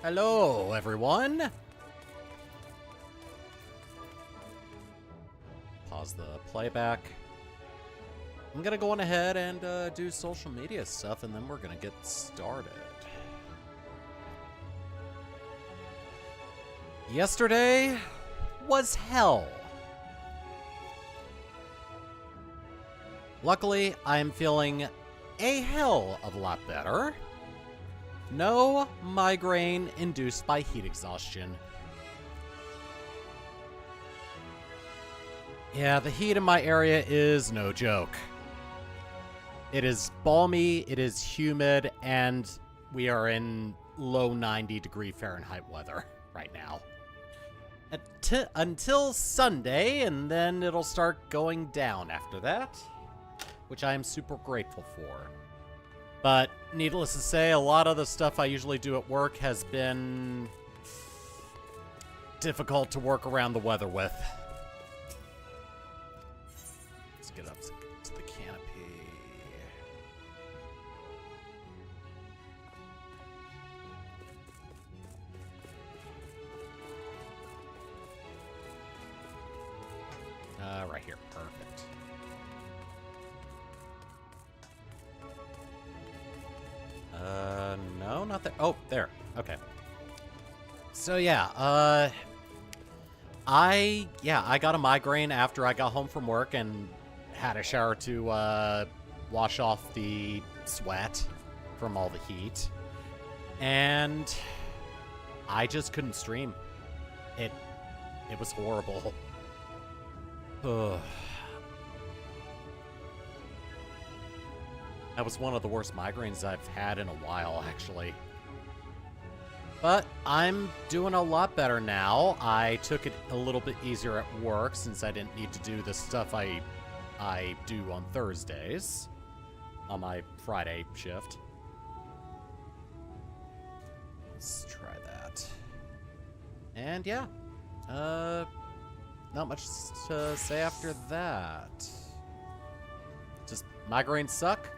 Hello, everyone. Pause the playback. I'm gonna go on ahead and do social media stuff, and then we're gonna get started. Yesterday was hell. Luckily, I am feeling a hell of a lot better. No migraine induced by heat exhaustion. Yeah, the heat in my area is no joke. It is balmy, it is humid, and we are in low 90-degree Fahrenheit weather right now. Until Sunday, and then it'll start going down after that, which I am super grateful for. But needless to say, a lot of the stuff I usually do at work has been difficult to work around the weather with. Let's get up to the canopy. Right here. Perfect. No, not there. Oh, there. Okay. So yeah, I got a migraine after I got home from work and had a shower to wash off the sweat from all the heat. And I just couldn't stream. It was horrible. That was one of the worst migraines I've had in a while, actually. But I'm doing a lot better now. I took it a little bit easier at work since I didn't need to do the stuff I do on Thursdays on my Friday shift. Let's try that. And yeah, not much to say after that. Just migraines suck.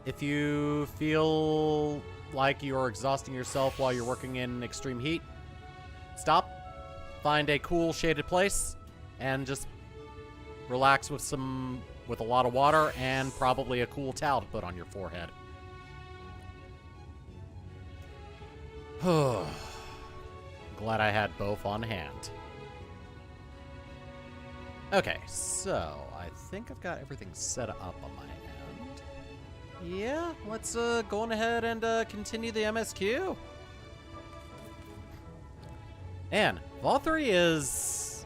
If you feel like you're exhausting yourself while you're working in extreme heat, stop, find a cool shaded place, and just relax with a lot of water and probably a cool towel to put on your forehead. Glad I had both on hand. Okay, so I think I've got everything set up on my end. Yeah, let's go on ahead and continue the MSQ. And Vauthry is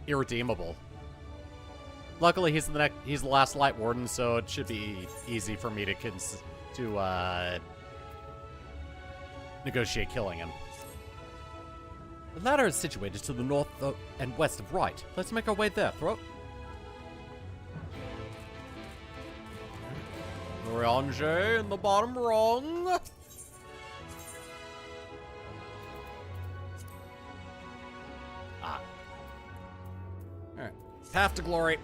irredeemable. Luckily, he's the last Lightwarden, so it should be easy for me to negotiate killing him. The ladder is situated to the north and west of right. Let's make our way there, Throat. Orange in the bottom rung. Ah. Alright. Path to glory.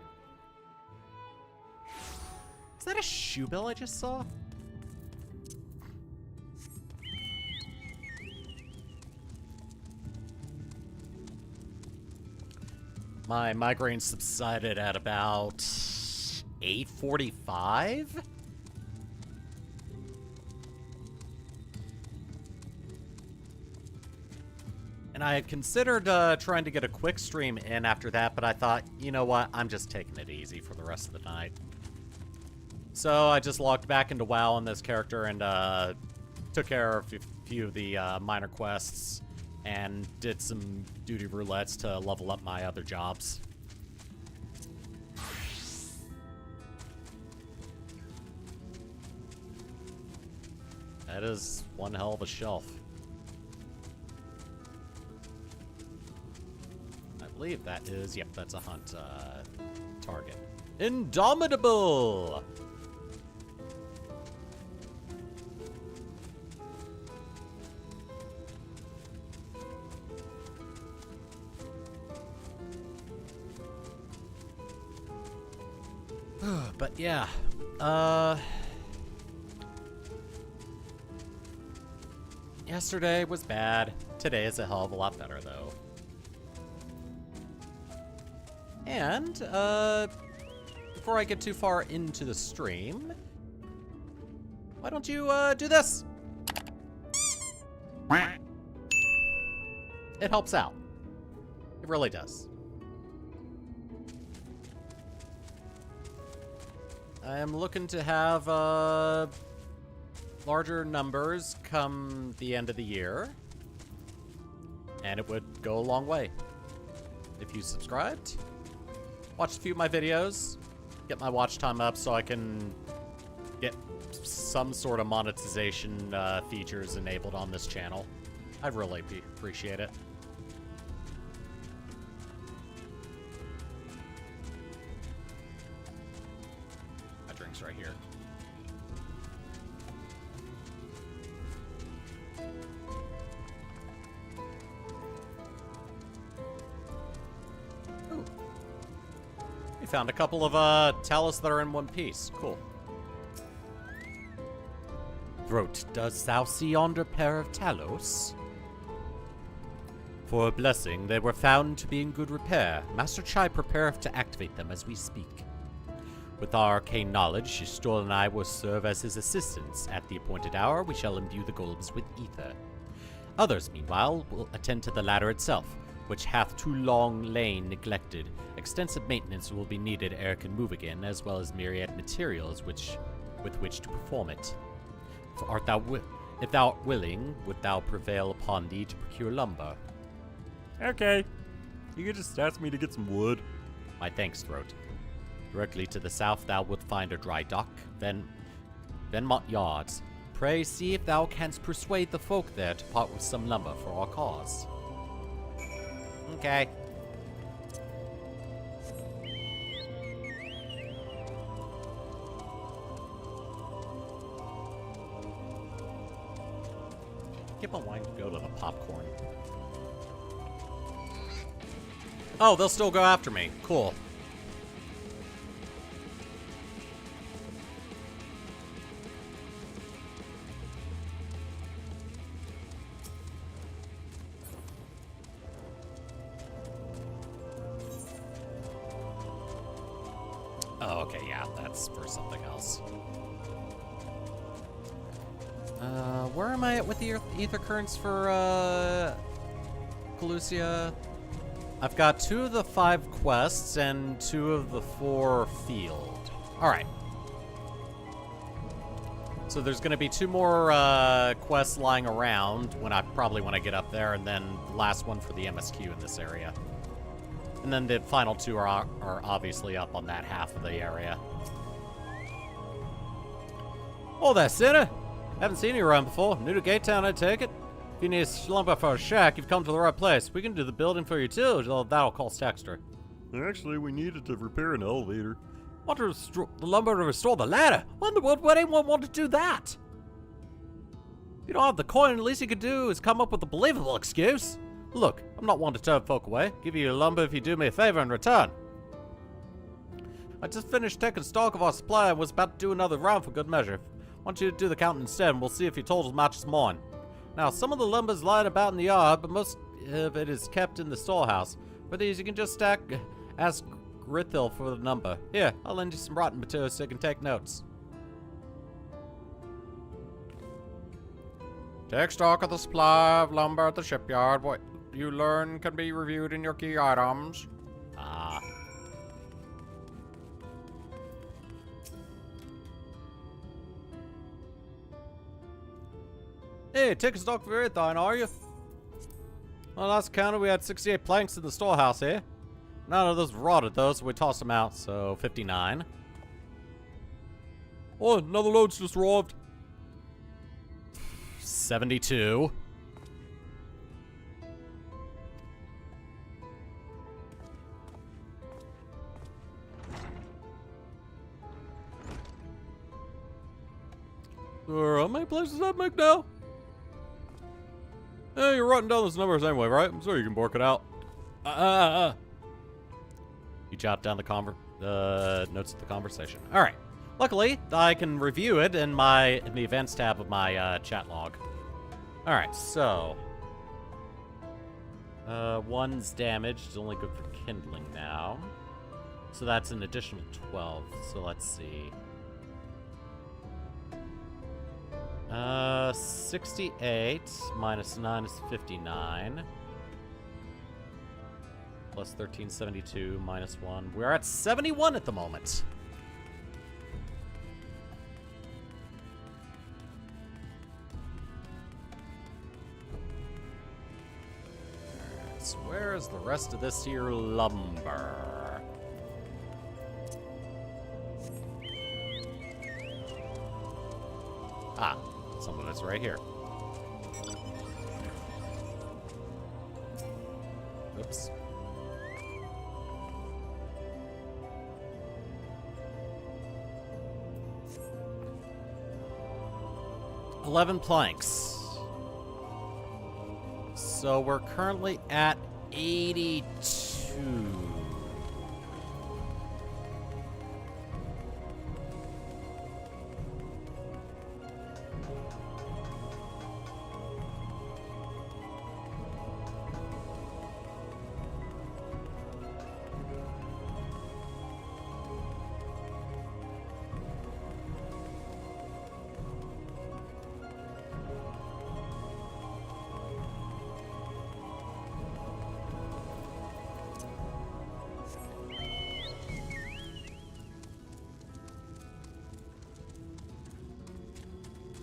Is that a shoe bill I just saw? My migraine subsided at about 8:45. And I had considered trying to get a quick stream in after that, but I thought, you know what, I'm just taking it easy for the rest of the night. So I just logged back into WoW on this character and took care of a few of the minor quests and did some duty roulettes to level up my other jobs. That is one hell of a shelf. I believe that is, yep, that's a hunt target. Indomitable! But yeah, Yesterday was bad. Today is a hell of a lot better, though. And, before I get too far into the stream, why don't you, do this? It helps out. It really does. I am looking to have, larger numbers come the end of the year. And it would go a long way. If you subscribed, watched a few of my videos, get my watch time up so I can get some sort of monetization features enabled on this channel. I'd really appreciate it. My drink's right here. Ooh. We found a couple of talus that are in one piece. Cool. Throat, dost thou see yonder pair of talos? For a blessing, they were found to be in good repair. Master Chai prepareth to activate them as we speak. With our arcane knowledge, Shistor and I will serve as his assistants. At the appointed hour, we shall imbue the golems with ether. Others, meanwhile, will attend to the ladder itself, which hath too long lain neglected. Extensive maintenance will be needed ere it can move again, as well as myriad materials with which to perform it. For if thou art willing, wilt thou prevail upon thee to procure lumber? Okay. You can just ask me to get some wood. My thanks, Throat. Directly to the south thou wilt find a dry dock, Venmont Yards. Pray see if thou canst persuade the folk there to part with some lumber for our cause. Okay. Keep on wanting to go to the popcorn. Oh, they'll still go after me. Cool. Oh, okay, yeah, that's for something else. Where am I at with the ether currents for, Calusia? I've got 2 of the 5 quests and 2 of the 4 field. Alright. So there's going to be 2 more quests lying around probably when I get up there, and then the last one for the MSQ in this area. And then the final 2 are obviously up on that half of the area. Oh there, sinner! Haven't seen you around before. New to Gate Town, I take it? If you need a slumber for a shack, you've come to the right place. We can do the building for you too, although that'll cost extra. Actually, we needed to repair an elevator. Want to the lumber to restore the ladder? What in the world would anyone want to do that? If you don't have the coin, at least you could do is come up with a believable excuse. Look, I'm not one to turn folk away. Give you your lumber if you do me a favor in return. I just finished taking stock of our supply and was about to do another round for good measure. I want you to do the counting instead, and we'll see if your total matches mine. Now, some of the lumber's lying about in the yard, but most of it is kept in the storehouse. For these, you can just ask Grithil for the number. Here, I'll lend you some rotten materials so you can take notes. Take stock of the supply of lumber at the shipyard. What you learn can be reviewed in your key items. Ah. Hey, taking stock for everything, are you? Well, last counted, we had 68 planks in the storehouse here. None of those rotted, though, so we tossed them out, so 59. Oh, another load's just arrived. 72. How many places does that make now? Hey, you're writing down those numbers anyway, right? I'm sure you can work it out. You jot down the notes of the conversation. All right. Luckily, I can review it in the events tab of my chat log. Alright, so... one's damaged, only good for kindling now. So that's an additional 12. So let's see. 68 minus 9 is 59. Plus 1372 minus 1. We're at 71 at the moment. Alright, so where is the rest of this here lumber? Ah, some of it's right here. Oops. $11 planks. So we're currently at 82.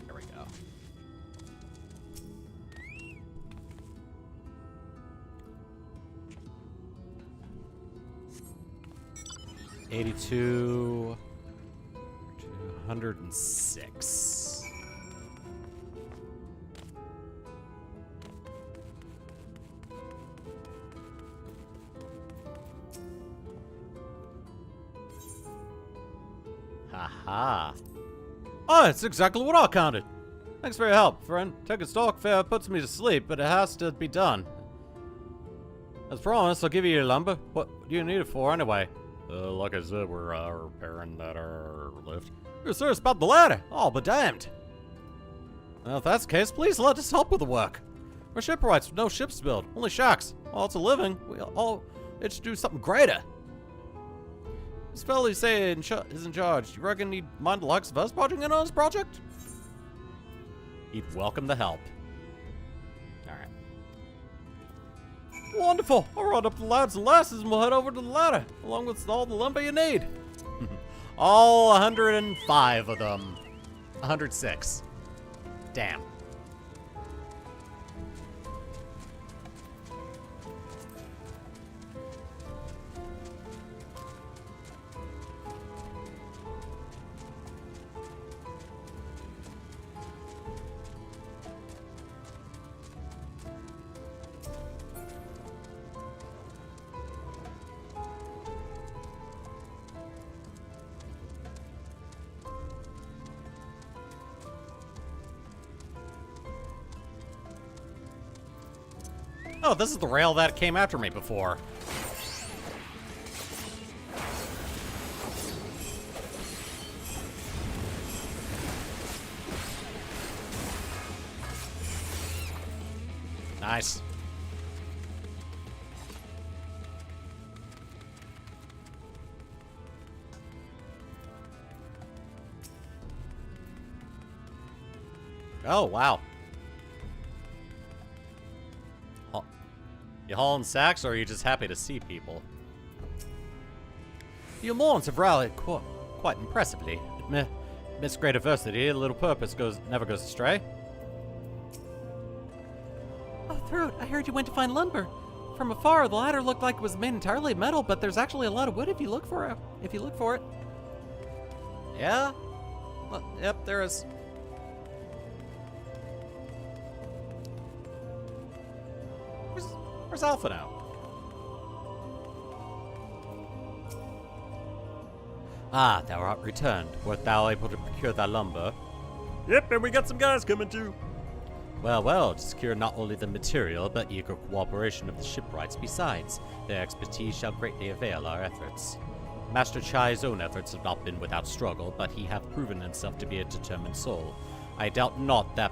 There we go. $82, 206. Haha. Oh, it's exactly what I counted. Thanks for your help, friend. Taking stock fare puts me to sleep, but it has to be done. As promised, I'll give you your lumber. What do you need it for, anyway? Like I said, we're repairing that lift. You're serious about the ladder? Oh, but damned. Well, if that's the case, please let us help with the work. We're shipwrights with no ships to build, only shacks. All it's a living, it should do something greater. This fellow you say is in charge. You reckon he'd mind the likes of us barging in on this project? He'd welcome the help. Alright. Wonderful! I'll run up the lads and lasses and we'll head over to the ladder, along with all the lumber you need. All 105 of them. 106. Damn. Oh, this is the rail that came after me before. Nice. Oh, wow. You hauling sacks, or are you just happy to see people? Your Morns have rallied quite impressively. Amidst great adversity, a little purpose never goes astray. Oh, Throat, I heard you went to find lumber. From afar, the ladder looked like it was made entirely of metal, but there's actually a lot of wood if you look for it. Yeah? Well, yep, there is. Where's Alpha now? Ah, thou art returned. Wert thou able to procure thy lumber? Yep, and we got some guys coming too. Well, to secure not only the material, but eager cooperation of the shipwrights besides. Their expertise shall greatly avail our efforts. Master Chai's own efforts have not been without struggle, but he hath proven himself to be a determined soul. I doubt not that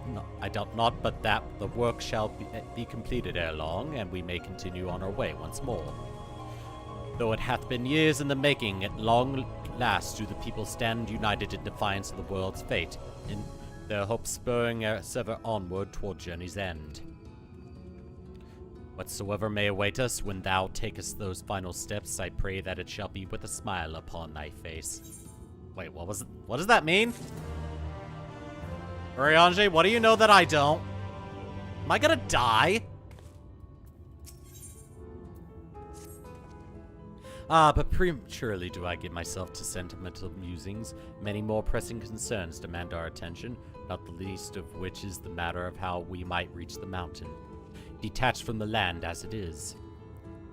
not but that the work shall be completed ere long, and we may continue on our way once more. Though it hath been years in the making, at long last do the people stand united in defiance of the world's fate, in their hopes spurring us ever onward toward journey's end. Whatsoever may await us when thou takest those final steps, I pray that it shall be with a smile upon thy face. Wait, what does that mean? Urianger, what do you know that I don't? Am I gonna die? But prematurely do I give myself to sentimental musings. Many more pressing concerns demand our attention, not the least of which is the matter of how we might reach the mountain, detached from the land as it is.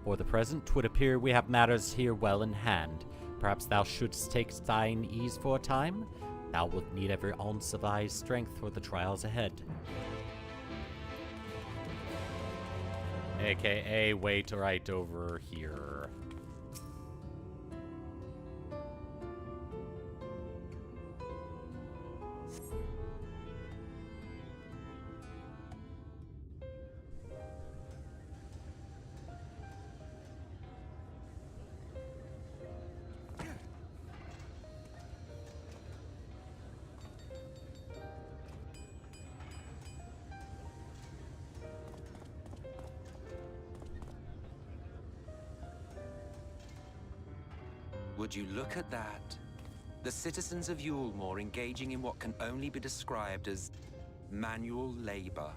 For the present, 'twould appear we have matters here well in hand. Perhaps thou shouldst take thine ease for a time? Thou wilt need every ounce of thy strength for the trials ahead. AKA wait right over here. Would you look at that? The citizens of Yulemore engaging in what can only be described as manual labor.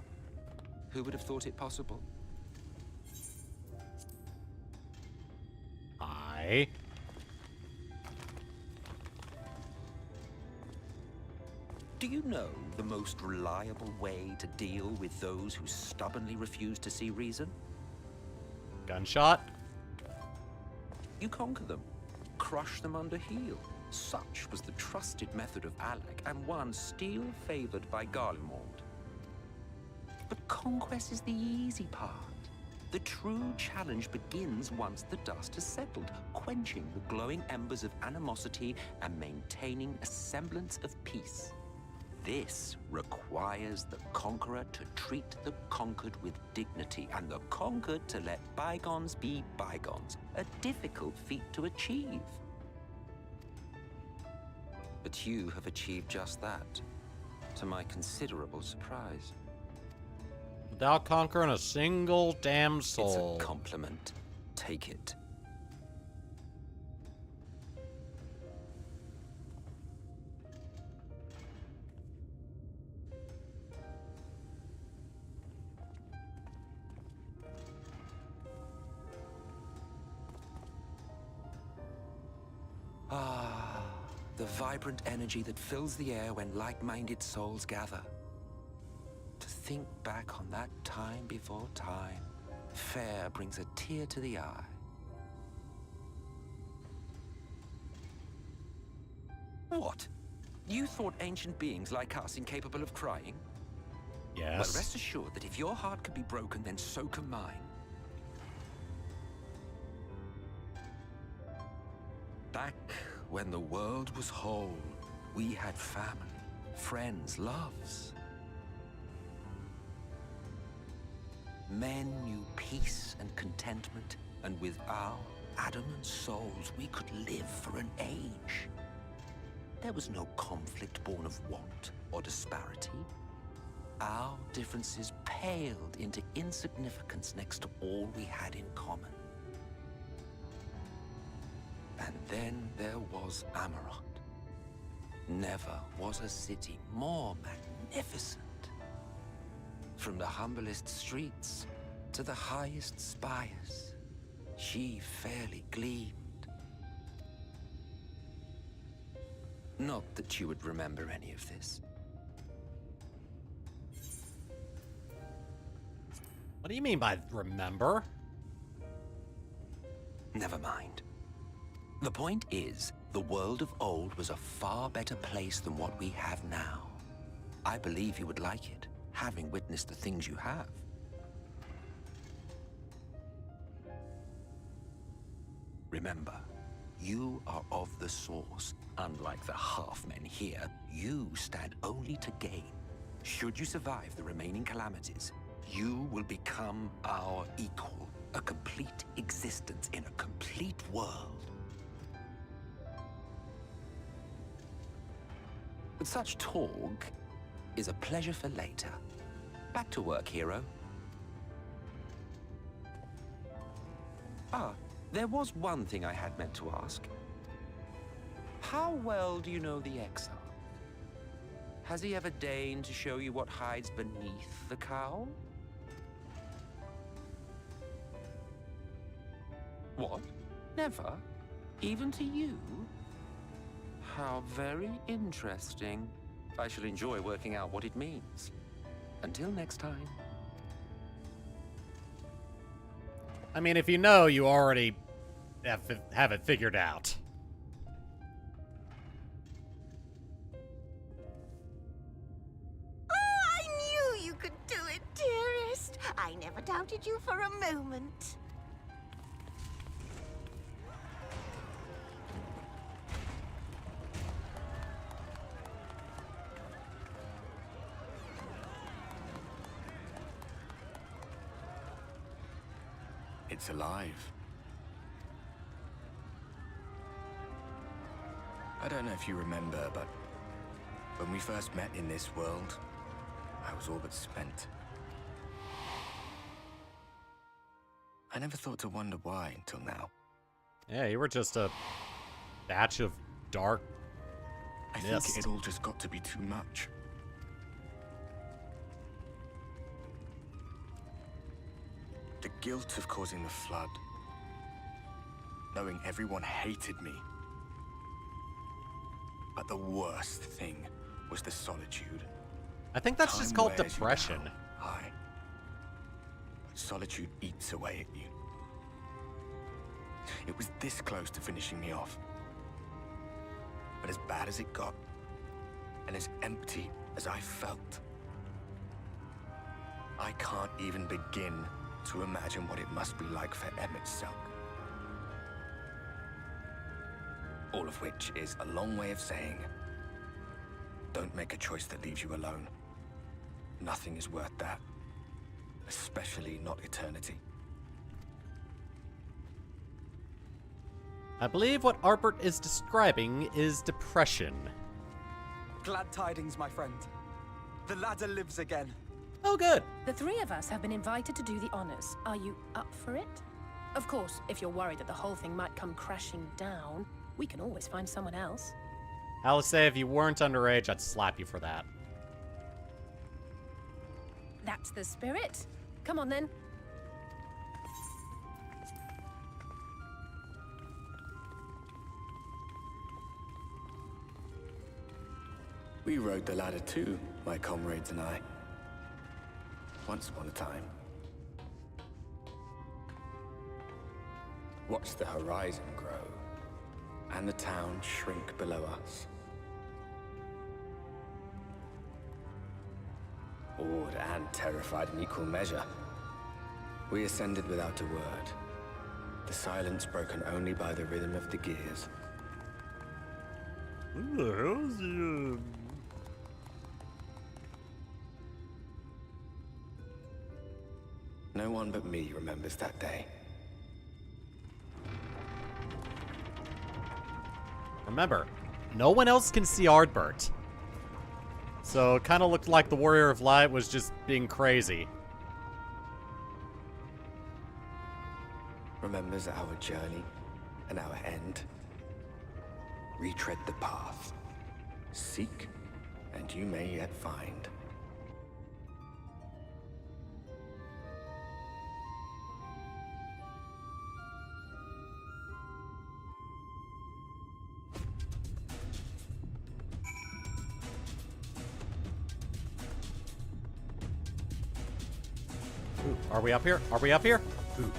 Who would have thought it possible? Hi. Do you know the most reliable way to deal with those who stubbornly refuse to see reason? Gunshot? You conquer them. Crush them under heel. Such was the trusted method of Alec, and one still favored by Garlemald. But conquest is the easy part. The true challenge begins once the dust has settled, quenching the glowing embers of animosity and maintaining a semblance of peace. This requires the conqueror to treat the conquered with dignity, and the conquered to let bygones be bygones, a difficult feat to achieve. But you have achieved just that, to my considerable surprise. Without conquering a single damn soul. It's a compliment. Take it. The vibrant energy that fills the air when like-minded souls gather. To think back on that time before time, fair brings a tear to the eye. What? You thought ancient beings like us incapable of crying? Yes. Well, rest assured that if your heart can be broken, then so can mine. Back when the world was whole, we had family, friends, loves. Men knew peace and contentment, and with our adamant souls, we could live for an age. There was no conflict born of want or disparity. Our differences paled into insignificance next to all we had in common. And then there was Amarant. Never was a city more magnificent. From the humblest streets to the highest spires, she fairly gleamed. Not that you would remember any of this. What do you mean by remember? Never mind. The point is, the world of old was a far better place than what we have now. I believe you would like it, having witnessed the things you have. Remember, you are of the source. Unlike the half-men here, you stand only to gain. Should you survive the remaining calamities, you will become our equal. A complete existence in a complete world. But such talk is a pleasure for later. Back to work, hero. Ah, there was one thing I had meant to ask. How well do you know the Exile? Has he ever deigned to show you what hides beneath the cowl? What? Never? Even to you? How very interesting. I shall enjoy working out what it means. Until next time. I mean, if you know, you already have it figured out. Oh, I knew you could do it, dearest. I never doubted you for a moment. It's alive. I don't know if you remember, but when we first met in this world, I was all but spent. I never thought to wonder why until now. Yeah, you were just a batch of dark I mist. think it all just got to be too much. The guilt of causing the flood. Knowing everyone hated me. But the worst thing was the solitude. I think that's just Time called wears you depression. down. Aye. Solitude eats away at you. It was this close to finishing me off. But as bad as it got, and as empty as I felt, I can't even begin to imagine what it must be like for Em itself. All of which is a long way of saying, don't make a choice that leaves you alone. Nothing is worth that. Especially not eternity. I believe what Arbert is describing is depression. Glad tidings, my friend. The ladder lives again. Oh, good. The three of us have been invited to do the honors. Are you up for it? Of course, if you're worried that the whole thing might come crashing down, we can always find someone else. I'll say if you weren't underage, I'd slap you for that. That's the spirit. Come on, then. We rode the ladder too, my comrades and I. Once upon a time. Watched the horizon grow, and the town shrink below us. Awed and terrified in equal measure, we ascended without a word, the silence broken only by the rhythm of the gears. What the hell is he, No one but me remembers that day. Remember, no one else can see Ardbert. So it kind of looked like the Warrior of Light was just being crazy. Remembers our journey and our end. Retread the path. Seek, and you may yet find. Ooh, are we up here? Are we up here? Ooh.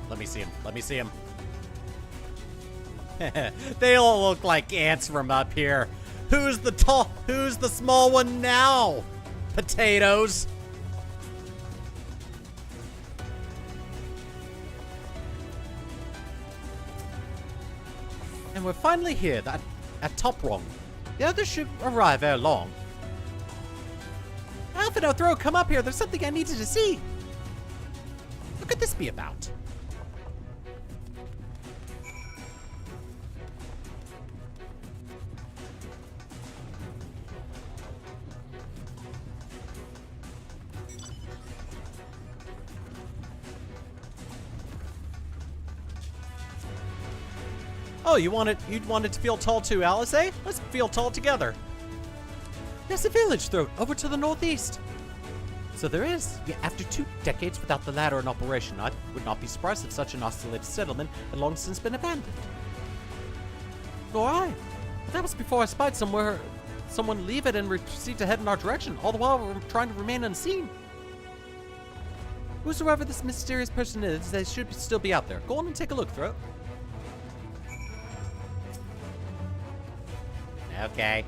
Let me see him. Let me see him. They all look like ants from up here. Who's the tall? Who's the small one now? Potatoes. And we're finally here at Top Rung. The others should arrive ere long. Alpha, no throw, come up here. There's something I needed to see. What could this be about? Oh, you'd want it to feel tall too, Alice, eh? Let's feel tall together. There's a village throat over to the northeast. So there is. Yeah, after 2 decades without the ladder in operation, I would not be surprised if such an isolated settlement had long since been abandoned. Nor I. But that was before I spied someone leave it and proceed to head in our direction, all the while we're trying to remain unseen. Whosoever this mysterious person is, they should still be out there. Go on and take a look, Throat. Okay.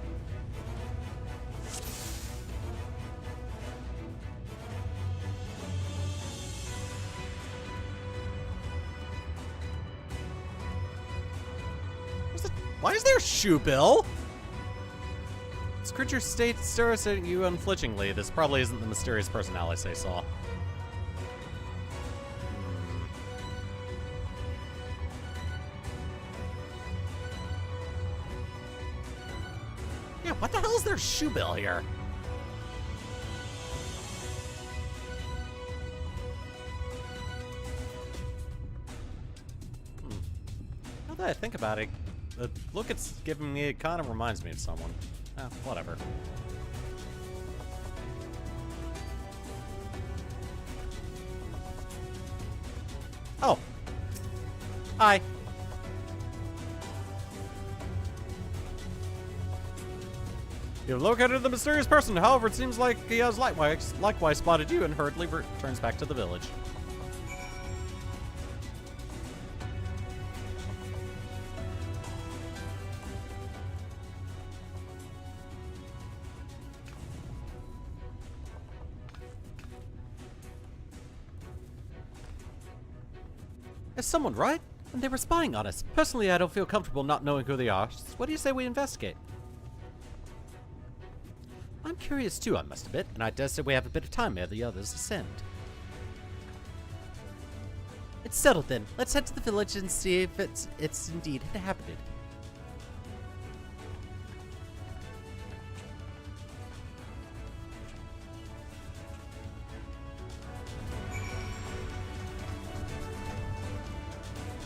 Why is there a shoe bill? This creature stares at you unflinchingly. This probably isn't the mysterious person Alice saw. Yeah, what the hell is there a shoe bill here? Now that I think about it, the look it's giving me, it kind of reminds me of someone. Whatever. Oh. Hi. You've located the mysterious person. However, it seems like he has likewise spotted you and hurriedly returns back to the village. Is someone right? And they were spying on us. Personally, I don't feel comfortable not knowing who they are. So what do you say we investigate? I'm curious too, I must admit, and I dare say we have a bit of time ere the others ascend. It's settled then. Let's head to the village and see if it's indeed inhabited.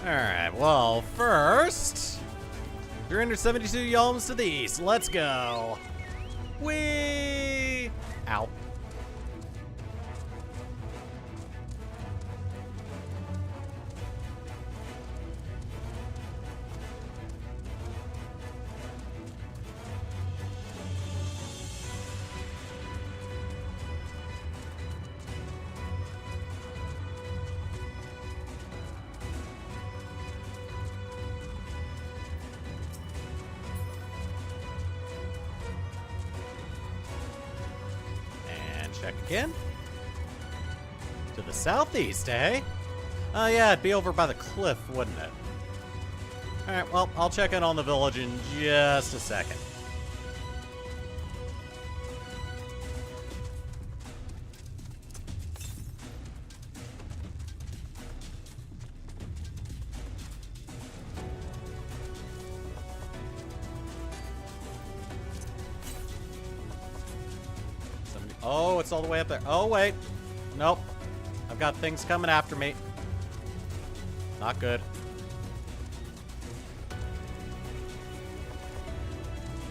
Alright, well, first, 372 yalms to the east. Let's go. Whee! Ow. Check again. To the southeast, eh? Oh yeah, it'd be over by the cliff, wouldn't it? Alright, well, I'll check in on the village in just a second. Oh, it's all the way up there. Oh, wait. Nope. I've got things coming after me. Not good.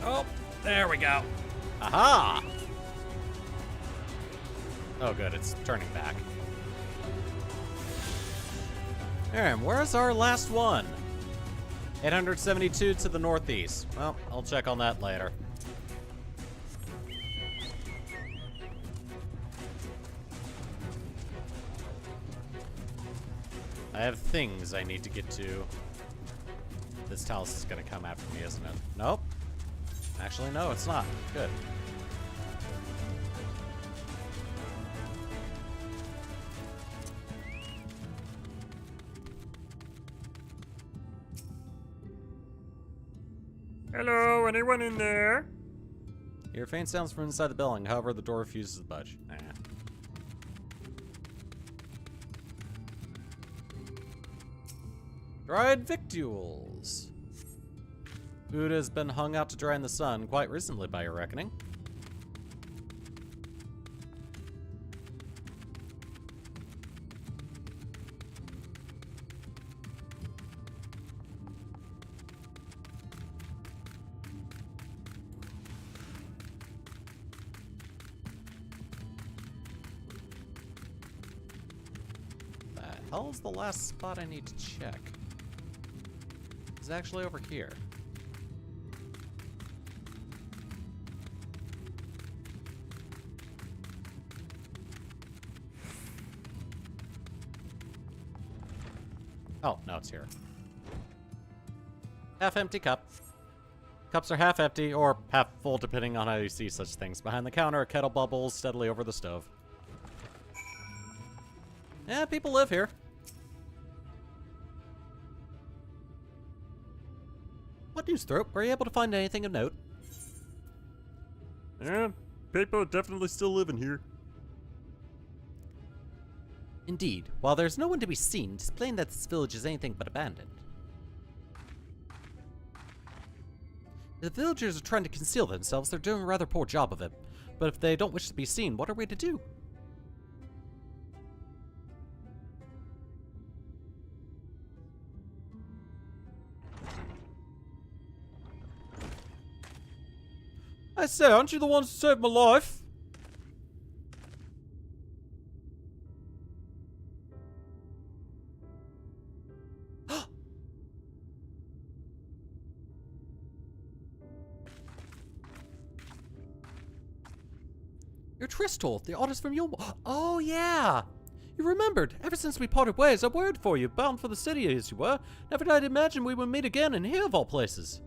Oh, there we go. Aha! Oh, good. It's turning back. Alright, where's our last one? 872 to the northeast. Well, I'll check on that later. I have things I need to get to. This Talus is gonna come after me, isn't it? Nope. Actually, no, it's not. Good. Hello, anyone in there? You hear faint sounds from inside the building, however, the door refuses to budge. Nah. Dried victuals. Food has been hung out to dry in the sun quite recently, by your reckoning. The hell's the last spot I need to check? It's actually over here. Oh, no, it's here. Half empty cup. Cups are half empty or half full, depending on how you see such things. Behind the counter, a kettle bubbles steadily over the stove. Yeah, people live here. What news, Throat? Were you able to find anything of note? Yeah, people definitely still living here. Indeed. While there's no one to be seen, it's plain that this village is anything but abandoned. The villagers are trying to conceal themselves. They're doing a rather poor job of it. But if they don't wish to be seen, what are we to do? I say, aren't you the ones who saved my life? You're Tristol, the artist from Yulmore. Oh, yeah! You remembered. Ever since we parted ways, I worried for you, bound for the city as you were. Never did I imagine we would meet again in here of all places.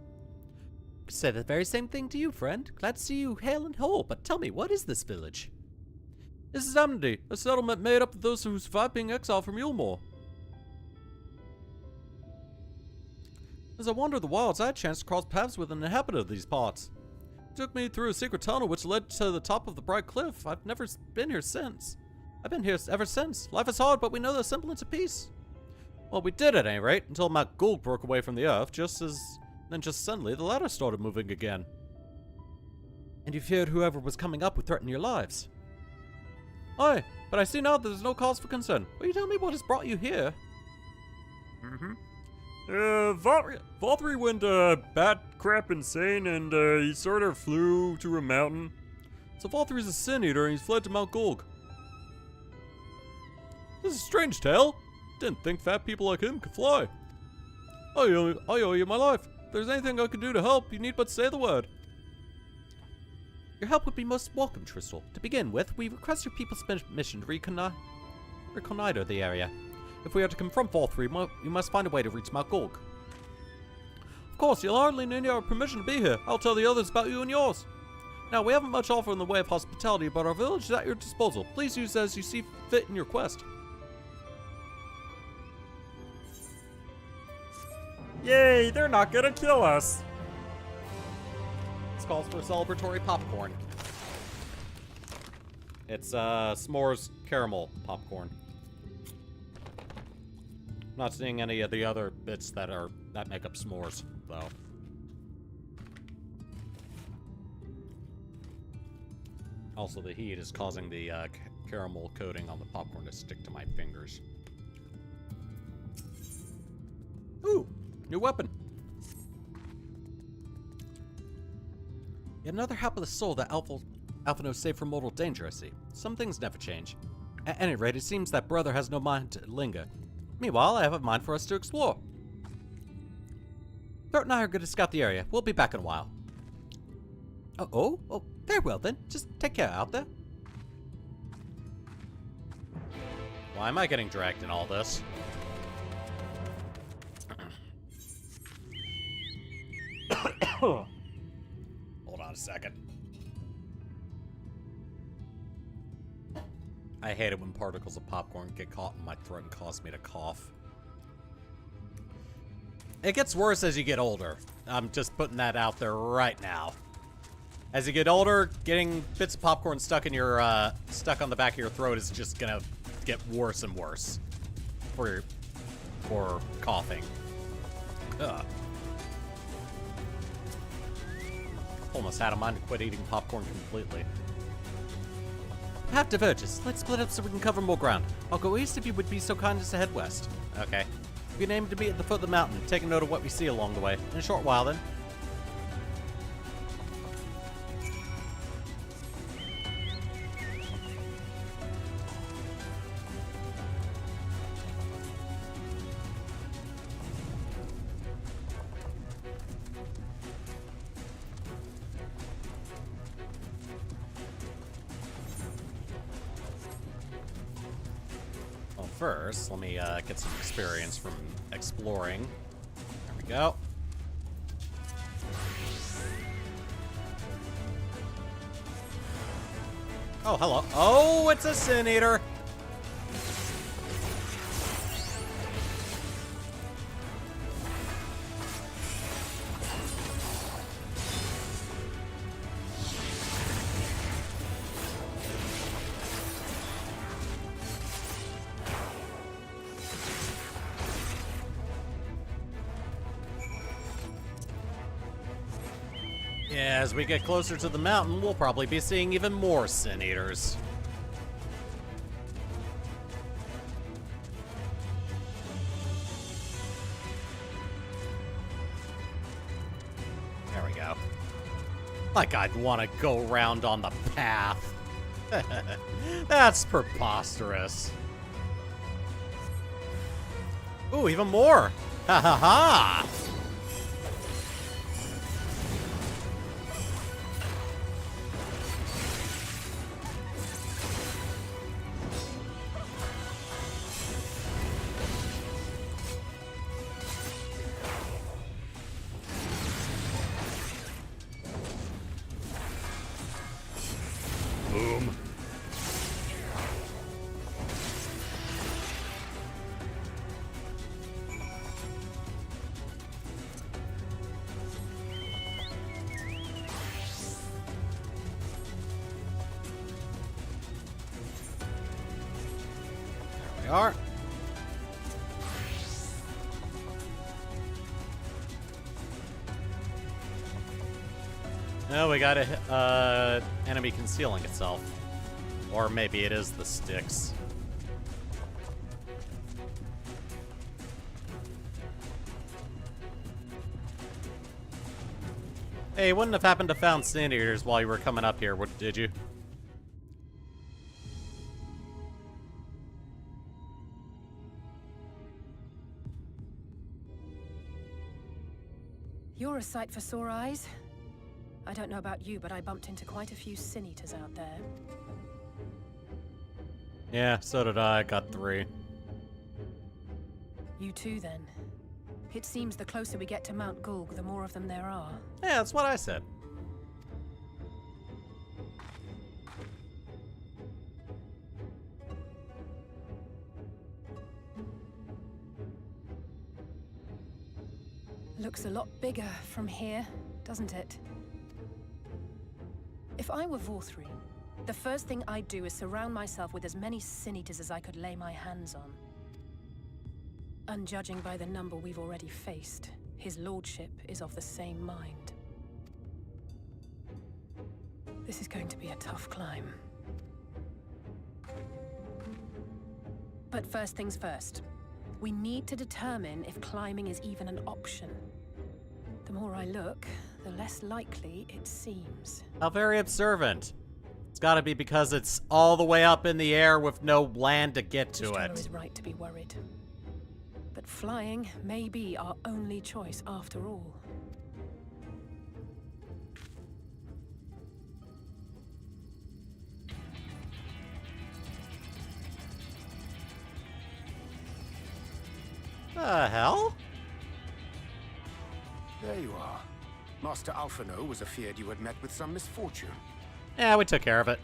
I could say the very same thing to you, friend. Glad to see you hale and whole, but tell me, what is this village? This is Amity, a settlement made up of those who survived being exiled from Yulmore. As I wandered the wilds, I had a chance to cross paths with an inhabitant of these parts. It took me through a secret tunnel which led to the top of the bright cliff. I've never been here since. I've been here ever since. Life is hard, but we know the semblance of peace. Well, we did at any rate, until Mount Gould broke away from the earth, then just suddenly the ladder started moving again. And you feared whoever was coming up would threaten your lives. Aye, but I see now that there's no cause for concern. Will you tell me what has brought you here? Vauthry went bat crap insane and he sort of flew to a mountain. So Vauthry's a sin eater and he's fled to Mount Gould. This is a strange tale. Didn't think fat people like him could fly. I owe you my life. If there's anything I can do to help, you need but say the word. Your help would be most welcome, Tristol. To begin with, we request your people's mission to reconnoiter the area. If we are to confront Vauthry, we must find a way to reach Mount Gould. Of course, you'll hardly need our permission to be here. I'll tell the others about you and yours. Now, we haven't much offer in the way of hospitality, but our village is at your disposal. Please use it as you see fit in your quest. Yay, they're not gonna kill us. This calls for celebratory popcorn. It's s'mores caramel popcorn. I'm not seeing any of the other bits that make up s'mores, though. Also, the heat is causing the caramel coating on the popcorn to stick to my fingers. Ooh, new weapon. Yet another hapless soul that Alphino saved from mortal danger, I see. Some things never change. At any rate, it seems that brother has no mind to linger. Meanwhile, I have a mind for us to explore. Throat and I are going to scout the area. We'll be back in a while. Oh, very well then. Just take care out there. Why am I getting dragged in all this? Hold on a second. I hate it when particles of popcorn get caught in my throat and cause me to cough. It gets worse as you get older. I'm just putting that out there right now. As you get older, getting bits of popcorn stuck in your stuck on the back of your throat is just gonna get worse and worse for coughing. Ugh. Almost had a mind to quit eating popcorn completely. Path diverges. Let's split up so we can cover more ground. I'll go east if you would be so kind as to head west. Okay. We can aim to be at the foot of the mountain. Take a note of what we see along the way. In a short while, then. First, let me get some experience from exploring. There we go. Oh, hello. Oh, it's a Sin Eater. Yeah, as we get closer to the mountain, we'll probably be seeing even more Sin Eaters. There we go. Like I'd want to go round on the path. That's preposterous. Ooh, even more. Ha ha ha! Boom. There we are. No, we got a enemy concealing itself. Or maybe it is the sticks. Hey, you wouldn't have happened to found Sin Eaters while you were coming up here, did you? You're a sight for sore eyes. I don't know about you, but I bumped into quite a few Sin Eaters out there. Yeah, so did I. Got 3. You too, then. It seems the closer we get to Mount Gulg, the more of them there are. Yeah, that's what I said. Looks a lot bigger from here, doesn't it? If I were Vauthry, the first thing I'd do is surround myself with as many Sin Eaters as I could lay my hands on. And judging by the number we've already faced, his lordship is of the same mind. This is going to be a tough climb. But first things first. We need to determine if climbing is even an option. The more I look, the less likely it seems. How very observant. It's gotta be because it's all the way up in the air with no land to get to Stoller it. is right to be worried. But flying may be our only choice after all. The hell? There you are. Master Alphino was afeard you had met with some misfortune. Yeah, we took care of it.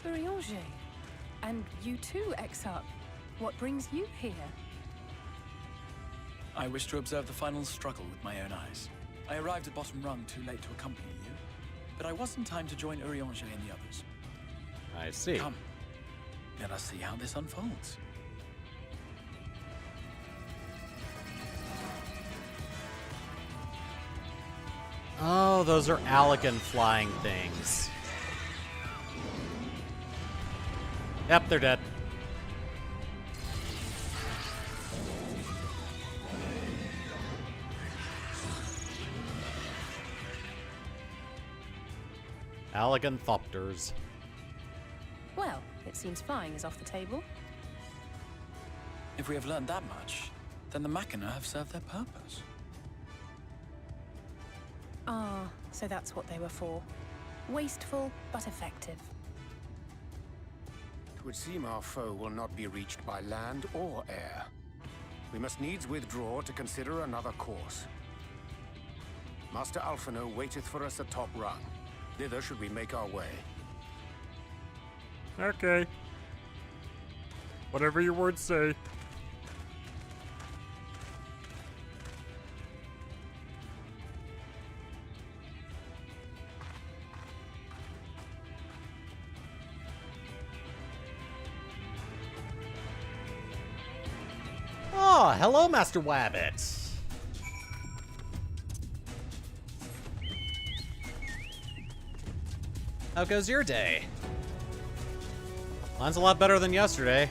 Urianger. And you too, XIV. What brings you here? I wish to observe the final struggle with my own eyes. I arrived at bottom rung too late to accompany you, but I was in time to join Urianger and the others. I see. Come, let us see how this unfolds. Oh, those are Allegan flying things. Yep, they're dead. Allegan Thopters. Well, it seems flying is off the table. If we have learned that much, then the Machina have served their purpose. Ah, so that's what they were for. Wasteful, but effective. It would seem our foe will not be reached by land or air. We must needs withdraw to consider another course. Master Alphino waiteth for us at top rung. Thither should we make our way. Okay. Whatever your words say. Oh, hello, Master Wabbit. How goes your day? Mine's a lot better than yesterday.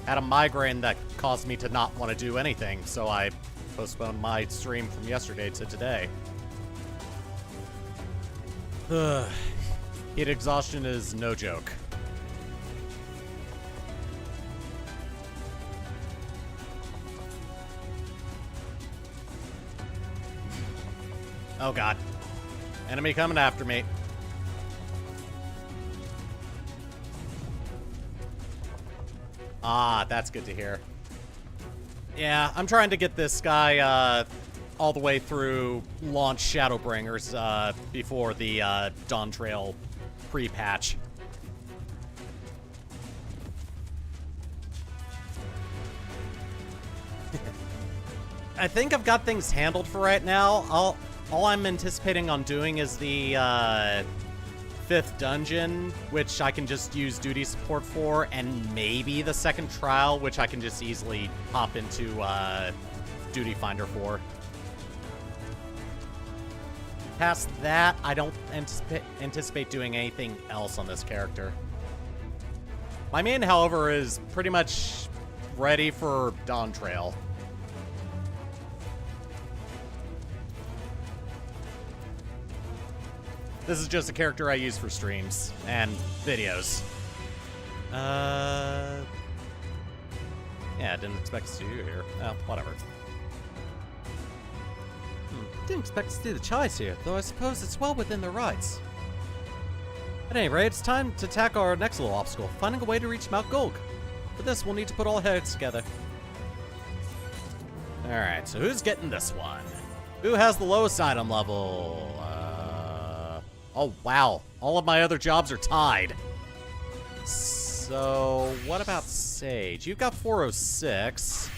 Had a migraine that caused me to not want to do anything, so I postponed my stream from yesterday to today. Heat exhaustion is no joke. Oh god. Enemy coming after me. Ah, that's good to hear. Yeah, I'm trying to get this guy all the way through launch Shadowbringers before the Dawn Trail pre-patch. I think I've got things handled for right now. All I'm anticipating on doing is the 5th dungeon, which I can just use duty support for, and maybe the 2nd trial, which I can just easily hop into duty finder for. Past that, I don't anticipate doing anything else on this character. My main, however, is pretty much ready for Dawn Trail. This is just a character I use for streams and videos. Yeah, didn't expect to see you here. Oh, whatever. Didn't expect to see the Chais here, though I suppose it's well within their rights. At any rate, it's time to tackle our next little obstacle, finding a way to reach Mount Gulg. For this, we'll need to put all heads together. Alright, so who's getting this one? Who has the lowest item level? Oh, wow. All of my other jobs are tied. So, what about Sage? You've got 406.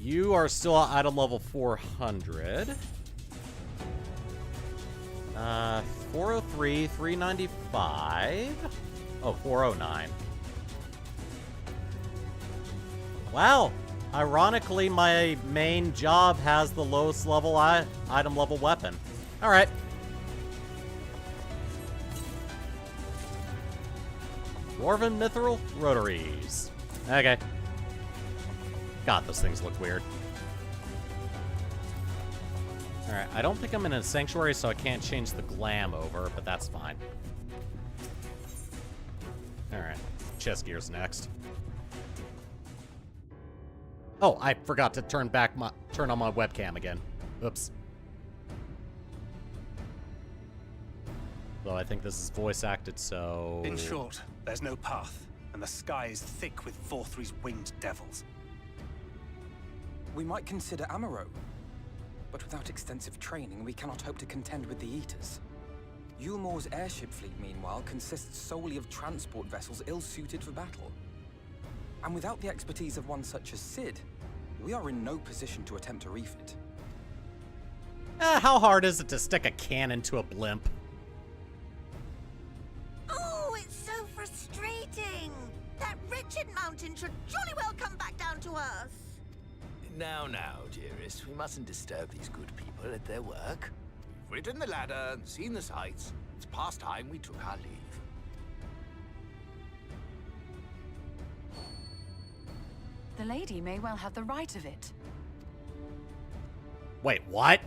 You are still at item level 400. 403, 395. Oh, 409. Wow. Ironically, my main job has the lowest level item level weapon. All right. Dwarven Mithril Rotaries. Okay. God, those things look weird. Alright, I don't think I'm in a sanctuary, so I can't change the glam over, but that's fine. Alright, chest gear's next. Oh, I forgot to turn on my webcam again. Oops. Though I think this is voice acted, so... In short, there's no path, and the sky is thick with Vauthry's winged devils. We might consider Amaro, but without extensive training, we cannot hope to contend with the Eaters. Yulmore's airship fleet, meanwhile, consists solely of transport vessels ill-suited for battle. And without the expertise of one such as Cid, we are in no position to attempt a refit. How hard is it to stick a cannon to a blimp? Oh, it's so frustrating. That wretched mountain should jolly well come back down to earth. Now, dearest, we mustn't disturb these good people at their work. We've ridden the ladder and seen the sights. It's past time we took our leave. The lady may well have the right of it. Wait, what?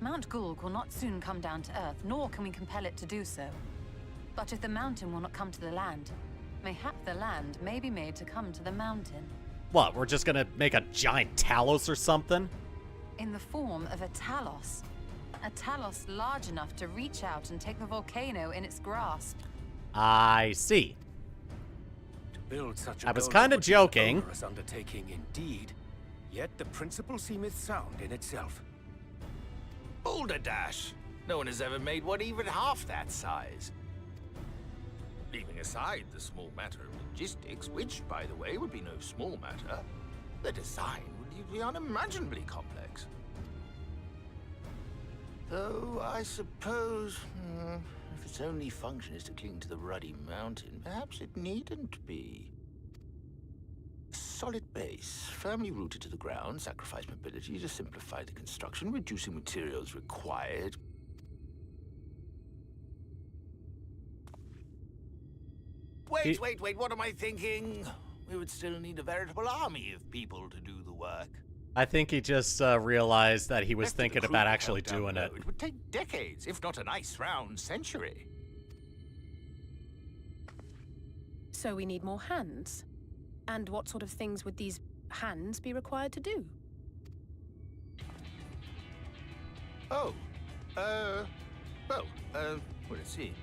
Mount Gulg will not soon come down to Earth, nor can we compel it to do so. But if the mountain will not come to the land, mayhap the land may be made to come to the mountain. What, we're just gonna make a giant Talos or something? In the form of a Talos. A Talos large enough to reach out and take the volcano in its grasp. I see. To build such I was goal kinda would be an joking. onerous undertaking indeed, yet the principle seemeth sound in itself. Balderdash! No one has ever made one even half that size. Leaving aside the small matter of logistics, which, by the way, would be no small matter, the design would be unimaginably complex. Though, I suppose, if its only function is to cling to the ruddy mountain, perhaps it needn't be. A solid base, firmly rooted to the ground, sacrifice mobility to simplify the construction, reducing materials required. Wait, what am I thinking? We would still need a veritable army of people to do the work. I think he just realized that he was Left to the thinking crew about to actually help down doing it. below, it would take decades, if not a nice round century. So we need more hands. And what sort of things would these hands be required to do? Well, let's see.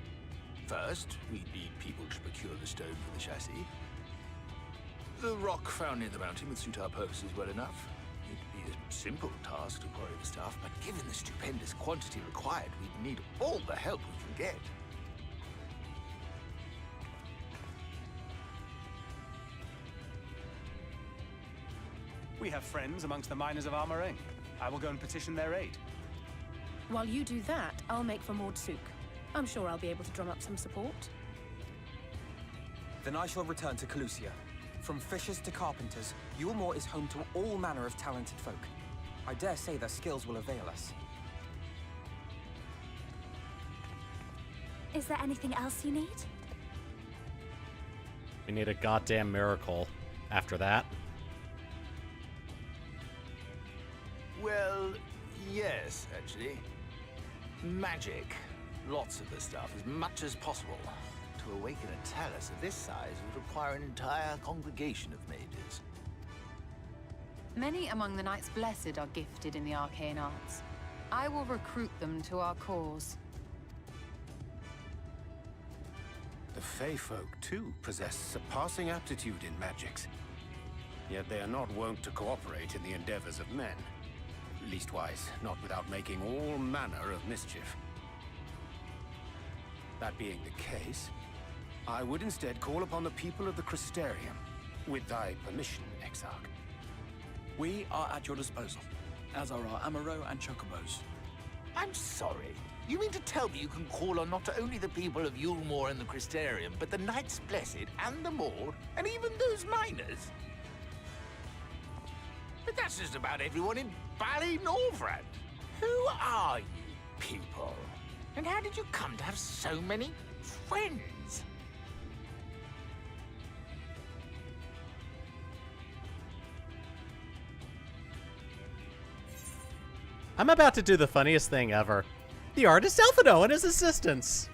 First, we need people to procure the stone for the chassis. The rock found near the mountain would suit our purposes well enough. It'd be a simple task to quarry the stuff, but given the stupendous quantity required, we'd need all the help we can get. We have friends amongst the miners of Armoring. I will go and petition their aid. While you do that, I'll make for Mordsuk. I'm sure I'll be able to drum up some support. Then I shall return to Calusia. From fishers to carpenters, Yulmore is home to all manner of talented folk. I dare say their skills will avail us. Is there anything else you need? We need a goddamn miracle after that. Well, yes, actually. Magic. Lots of the stuff, as much as possible. To awaken a Talos of this size would require an entire congregation of mages. Many among the Knights Blessed are gifted in the arcane arts. I will recruit them to our cause. The Fey folk, too, possess surpassing aptitude in magics. Yet they are not wont to cooperate in the endeavors of men. Leastwise, not without making all manner of mischief. That being the case, I would instead call upon the people of the Crystarium, with thy permission, Exarch. We are at your disposal, as are our Amaro and Chocobos. I'm sorry. You mean to tell me you can call on not only the people of Yulmore and the Crystarium, but the Knights Blessed and the Maud, and even those miners? But that's just about everyone in Ballynorvrand. Who are you people? And how did you come to have so many friends? I'm about to do the funniest thing ever. The artist Elfino and his assistants.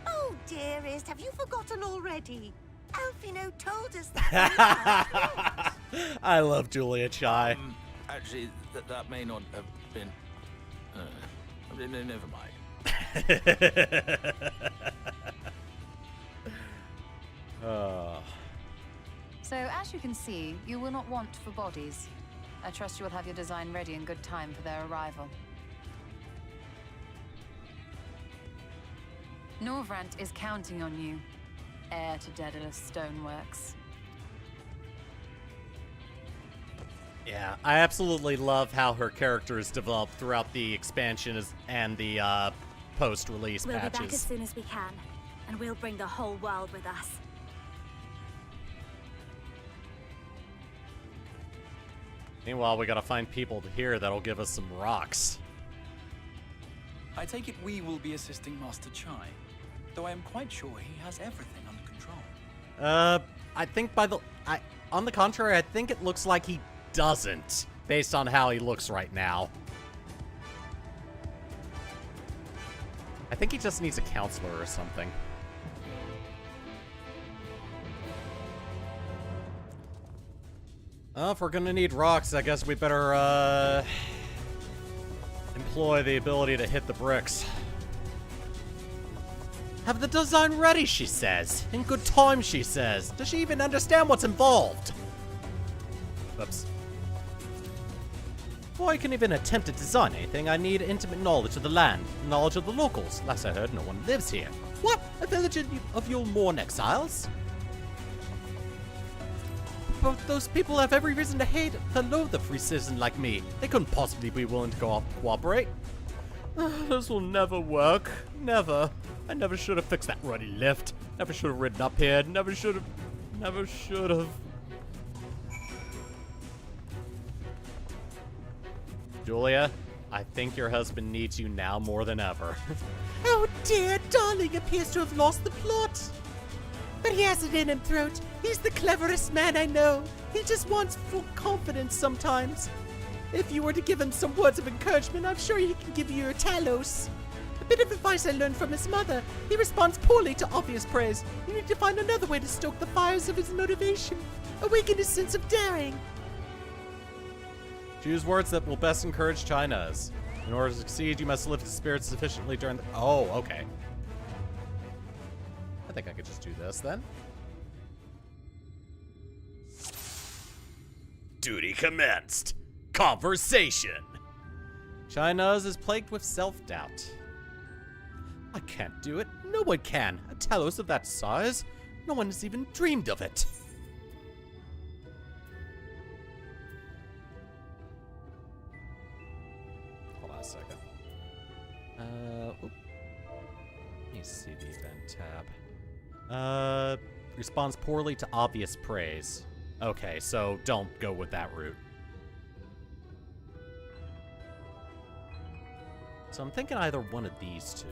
Oh, dearest, have you forgotten already? Alfino told us that. I love Julia Chai. Actually, that may not have been... never mind. So, as you can see, you will not want for bodies. I trust you will have your design ready in good time for their arrival. Norvrant is counting on you, heir to Daedalus Stoneworks. Yeah, I absolutely love how her character is developed throughout the expansion and the post-release We'll patches. be back as soon as we can, and we'll bring the whole world with us. Meanwhile, we gotta find people here that'll give us some rocks. I take it we will be assisting Master Chai, though I am quite sure he has everything under control. I think on the contrary, I think it looks like he doesn't, based on how he looks right now. I think he just needs a counselor or something. Well, if we're gonna need rocks, I guess we better, employ the ability to hit the bricks. Have the design ready, she says. In good time, she says. Does she even understand what's involved? Oops. Before I can even attempt to design anything, I need intimate knowledge of the land, knowledge of the locals. Last I heard, no one lives here. What? A village of Yulmorn exiles? But those people have every reason to hate and loathe a free citizen like me. They couldn't possibly be willing to cooperate. This will never work. Never. I never should have fixed that ruddy lift. Never should have ridden up here. Never should have. Julia, I think your husband needs you now more than ever. Oh dear, darling appears to have lost the plot. But he has it in him, Throat. He's the cleverest man I know. He just wants full confidence sometimes. If you were to give him some words of encouragement, I'm sure he can give you your Talos. A bit of advice I learned from his mother. He responds poorly to obvious praise. You need to find another way to stoke the fires of his motivation. Awaken his sense of daring. Choose words that will best encourage China's. In order to succeed, you must lift his spirits sufficiently during the... Oh, okay. I think I could just do this then. Duty commenced. Conversation. China's is plagued with self-doubt. I can't do it. No one can. A Talos of that size? No one has even dreamed of it. Hold on a second. Let me see the event tab. Responds poorly to obvious praise. Okay, so don't go with that route. So I'm thinking either one of these two.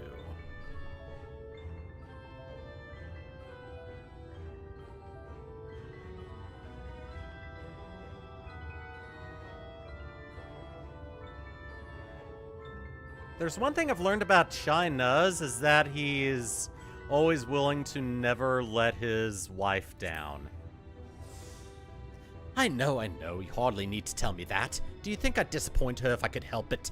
There's one thing I've learned about Shai Nuz is that he is always willing to never let his wife down. I know, you hardly need to tell me that. Do you think I'd disappoint her if I could help it?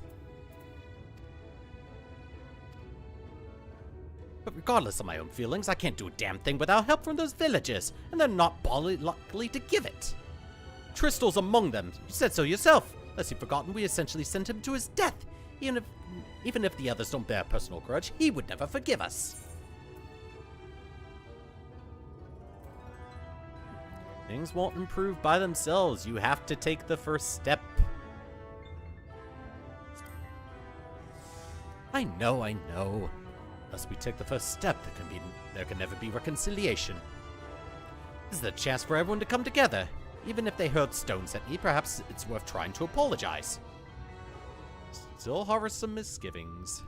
But regardless of my own feelings, I can't do a damn thing without help from those villagers, and they're not likely to give it. Tristel's among them. You said so yourself. Unless you've forgotten, we essentially sent him to his death. Even if the others don't bear a personal grudge, he would never forgive us. Things won't improve by themselves. You have to take the first step. I know. Unless we take the first step, there can never be reconciliation. This is a chance for everyone to come together. Even if they hurl stones at me, perhaps it's worth trying to apologize. Still harbor some misgivings.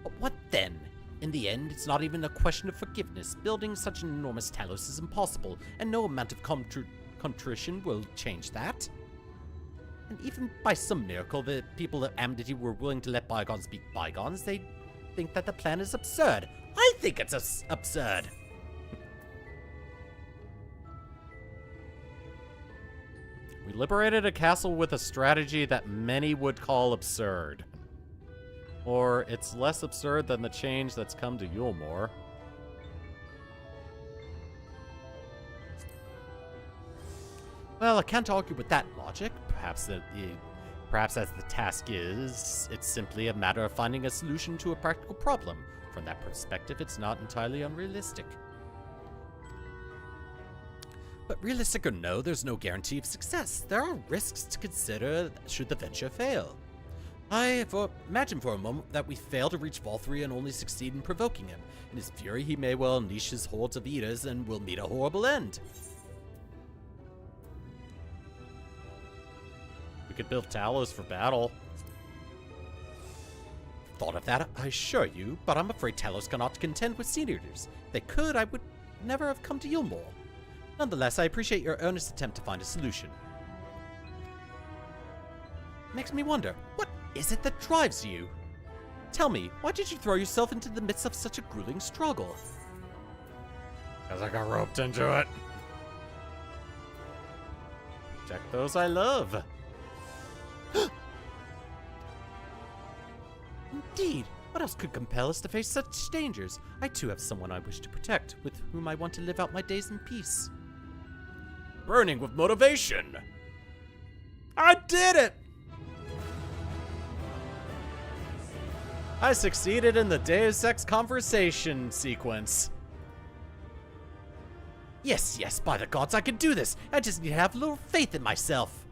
But what then? In the end, it's not even a question of forgiveness. Building such an enormous Talos is impossible, and no amount of contrition will change that. And even by some miracle, the people at Amity were willing to let bygones be bygones. They think that the plan is absurd. I think it's absurd. We liberated a castle with a strategy that many would call absurd. Or it's less absurd than the change that's come to Yulmor. Well, I can't argue with that logic. Perhaps the Perhaps as the task is, it's simply a matter of finding a solution to a practical problem. From that perspective, it's not entirely unrealistic. But realistic or no, there's no guarantee of success. There are risks to consider should the venture fail. Imagine for a moment that we fail to reach Vauthry and only succeed in provoking him. In his fury, he may well unleash his hordes of eaters and will meet a horrible end. We could build Talos for battle. Thought of that, I assure you, but I'm afraid Talos cannot contend with Sea Eaters. If they could, I would never have come to Yulmore. Nonetheless, I appreciate your earnest attempt to find a solution. Makes me wonder, what is it that drives you? Tell me, why did you throw yourself into the midst of such a grueling struggle? Because I got roped into it. Protect those I love. Indeed, what else could compel us to face such dangers? I too have someone I wish to protect, with whom I want to live out my days in peace. Burning with motivation. I did it! I succeeded in the Deus Ex conversation sequence. Yes, yes, by the gods, I can do this. I just need to have a little faith in myself.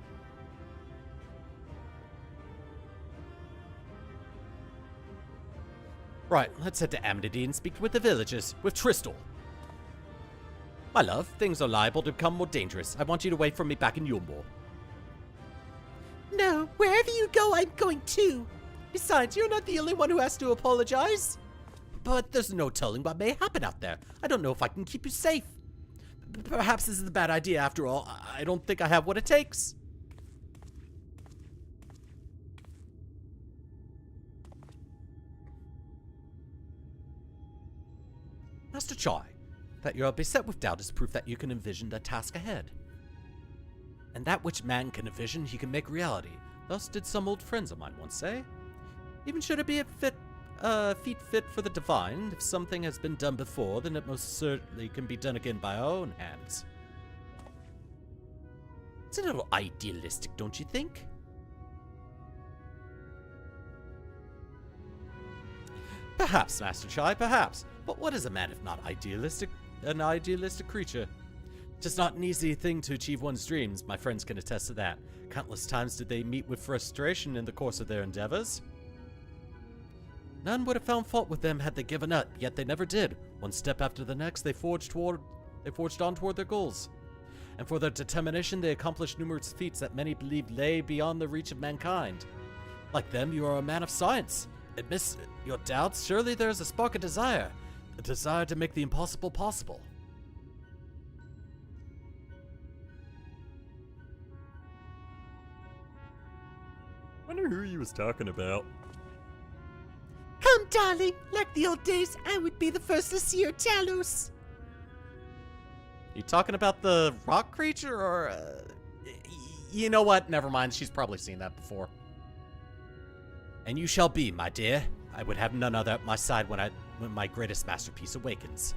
Right, let's head to Amity and speak with the villagers, with Tristal. My love, things are liable to become more dangerous. I want you to wait for me back in Yulmore. No, wherever you go, I'm going too. Besides, you're not the only one who has to apologize. But there's no telling what may happen out there. I don't know if I can keep you safe. Perhaps this is a bad idea after all. I don't think I have what it takes. Master Chai, that you are beset with doubt is proof that you can envision the task ahead. And that which man can envision, he can make reality. Thus did some old friends of mine once say. Even should it be a feat fit for the divine, if something has been done before, then it most certainly can be done again by our own hands. It's a little idealistic, don't you think? Perhaps, Master Chai, perhaps. But what is a man if not an idealistic creature? Just not an easy thing to achieve one's dreams. My friends can attest to that. Countless times did they meet with frustration in the course of their endeavors. None would have found fault with them had they given up, yet they never did. One step after the next, they forged on toward their goals. And for their determination, they accomplished numerous feats that many believed lay beyond the reach of mankind. Like them, you are a man of science. Amidst your doubts, surely there is a spark of desire. A desire to make the impossible possible. Wonder who he was talking about. Come, darling. Like the old days, I would be the first to see your Talos. You talking about the rock creature or... You know what? Never mind. She's probably seen that before. And you shall be, my dear. I would have none other at my side when my greatest masterpiece awakens.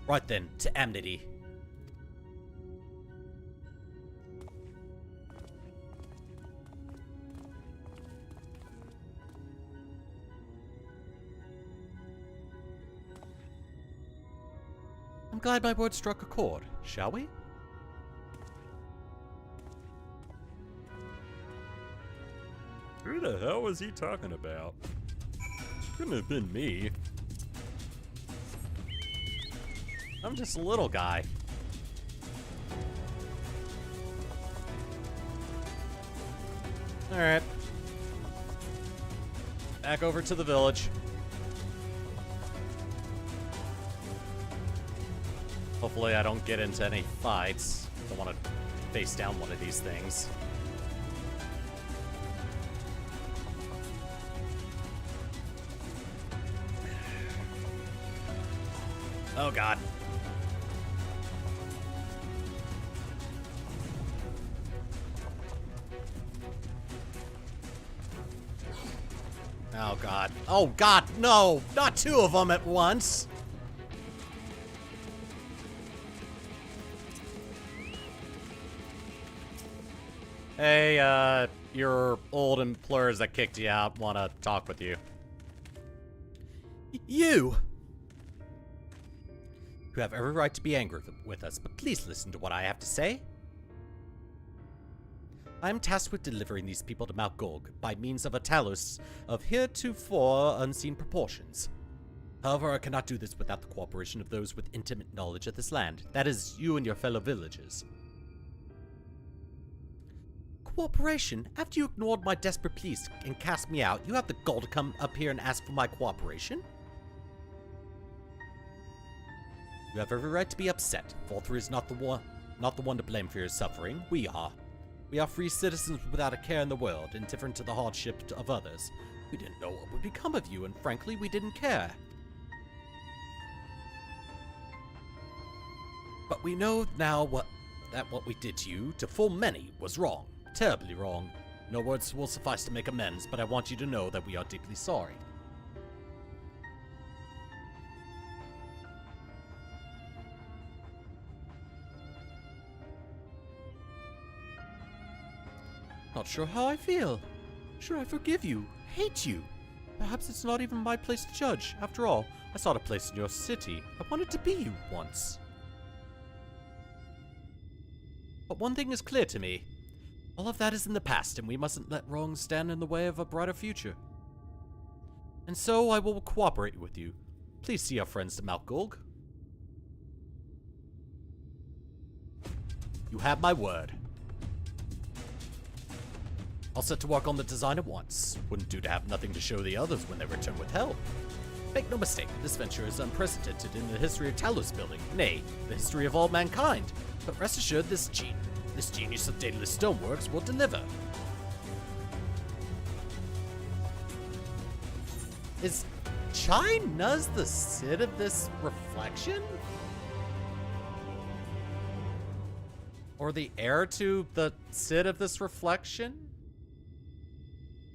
Right then, to Amity. I'm glad my words struck a chord, shall we? Who the hell was he talking about? Couldn't have been me. I'm just a little guy. Alright. Back over to the village. Hopefully I don't get into any fights. Don't want to face down one of these things. Oh god. Oh god. Oh god, no! Not two of them at once! Hey, your old employers that kicked you out want to talk with you. You! You have every right to be angry with us, but please listen to what I have to say. I am tasked with delivering these people to Mount Gulg by means of a Talos of heretofore unseen proportions. However, I cannot do this without the cooperation of those with intimate knowledge of this land. That is, you and your fellow villagers. Cooperation? After you ignored my desperate pleas and cast me out, you have the gall to come up here and ask for my cooperation? You have every right to be upset. Vauthry is not the one to blame for your suffering. We are. We are free citizens without a care in the world, indifferent to the hardship of others. We didn't know what would become of you, and frankly, we didn't care. But we know now that what we did to you, to full many, was wrong. Terribly wrong. No words will suffice to make amends, but I want you to know that we are deeply sorry. Not sure how I feel. Should I forgive you? Hate you? Perhaps it's not even my place to judge. After all, I sought a place in your city. I wanted to be you once. But one thing is clear to me. All of that is in the past, and we mustn't let wrongs stand in the way of a brighter future. And so I will cooperate with you. Please see our friends to Mount Gulg. You have my word. I'll set to work on the design at once. Wouldn't do to have nothing to show the others when they return with help. Make no mistake, this venture is unprecedented in the history of Talos building, nay, the history of all mankind. But rest assured, this genius of Daedalus Stoneworks will deliver. Is Chai Nuz the Cid of this reflection? Or the heir to the Cid of this reflection?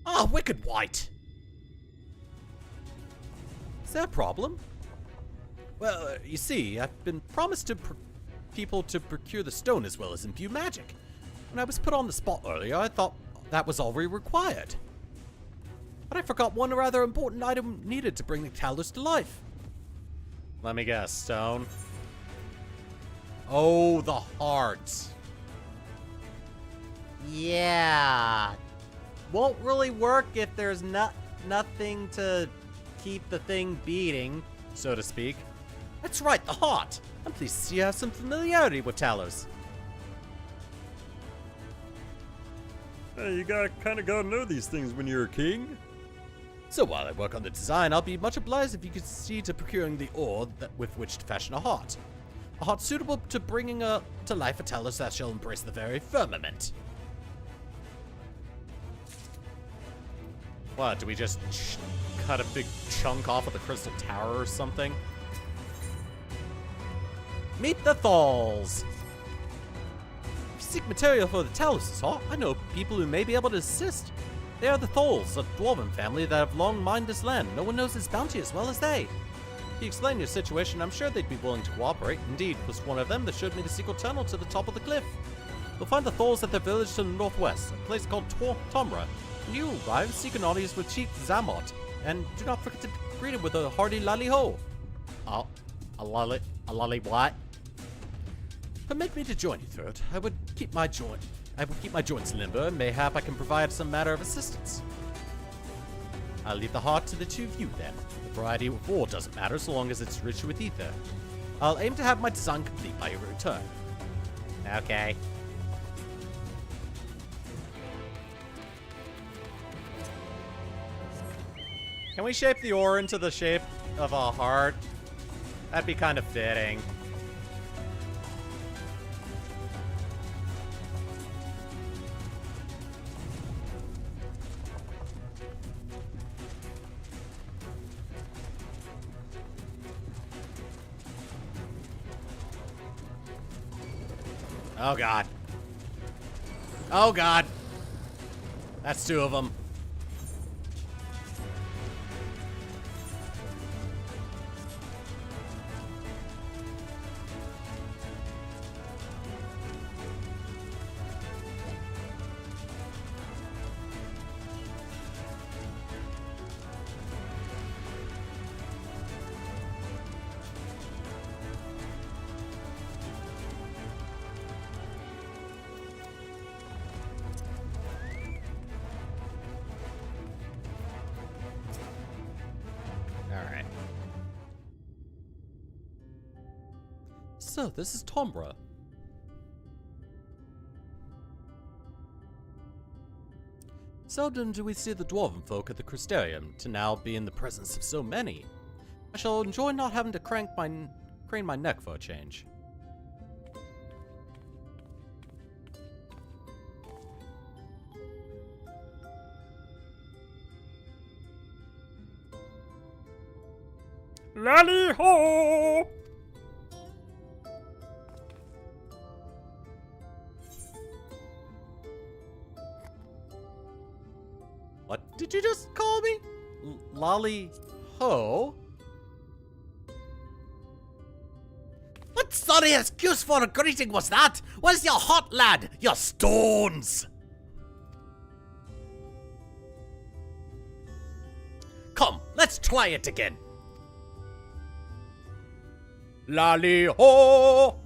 Ah, Wicked White! Is that a problem? Well, you see, I've been promised to people to procure the stone as well as imbue magic. When I was put on the spot earlier, I thought that was all we required. But I forgot one rather important item needed to bring the Talos to life. Let me guess, stone. Oh, the heart. Yeah. Won't really work if there's nothing to keep the thing beating, so to speak. That's right, the heart. I'm pleased to see you have some familiarity with Talos. Hey, you kind of gotta know these things when you're a king. So while I work on the design, I'll be much obliged if you could see to procuring the ore with which to fashion a heart. A heart suitable to bringing to life a Talos that shall embrace the very firmament. What, do we just cut a big chunk off of the Crystal Tower or something? Meet the Thalls! If you seek material for the Talos' heart, I know people who may be able to assist. They are the Thalls, a dwarven family that have long mined this land. No one knows its bounty as well as they. If you explain your situation, I'm sure they'd be willing to cooperate. Indeed, it was one of them that showed me the secret tunnel to the top of the cliff. You'll find the Thalls at their village to the northwest, a place called Tomra. When you arrive, seek an audience with Chief Zamot, and do not forget to be greeted with a hearty lally-ho. Oh, a lally what? Permit me to join you, Third. I would keep my joints limber, and mayhap I can provide some matter of assistance. I'll leave the heart to the two of you, then. The variety of ore doesn't matter so long as it's rich with ether. I'll aim to have my design complete by your return. Okay. Can we shape the ore into the shape of a heart? That'd be kind of fitting. Oh god. Oh god. That's two of them. Alright. So, this is Tombra. Seldom do we see the dwarven folk at the Crystarium, to now be in the presence of so many. I shall enjoy not having to crane my neck for a change. Lally ho! What did you just call me? Lolly ho? What sorry excuse for a greeting was that? Where's your hot lad? Your stones! Come, let's try it again. Lolly ho!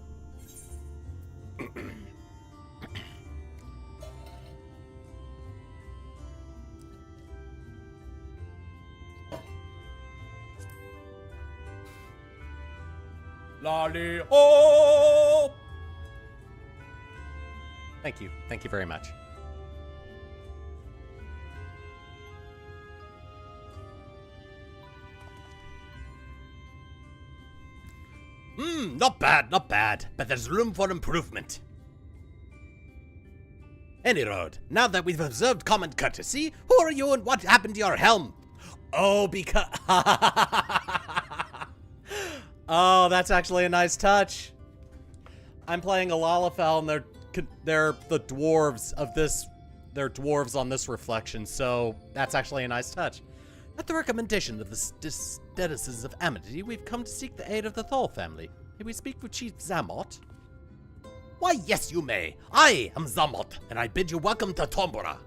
Lolly ho! Thank you. Thank you very much. Not bad, not bad. But there's room for improvement. Any road, now that we've observed common courtesy, who are you and what happened to your helm? Oh, because... Oh, that's actually a nice touch. I'm playing a Lalafell, and they're the dwarves of this. They're dwarves on this reflection, so that's actually a nice touch. At the recommendation of the statuses of Amity, we've come to seek the aid of the Thal family. May we speak with Chief Zamot? Why, yes, you may. I am Zamot, and I bid you welcome to Tombra.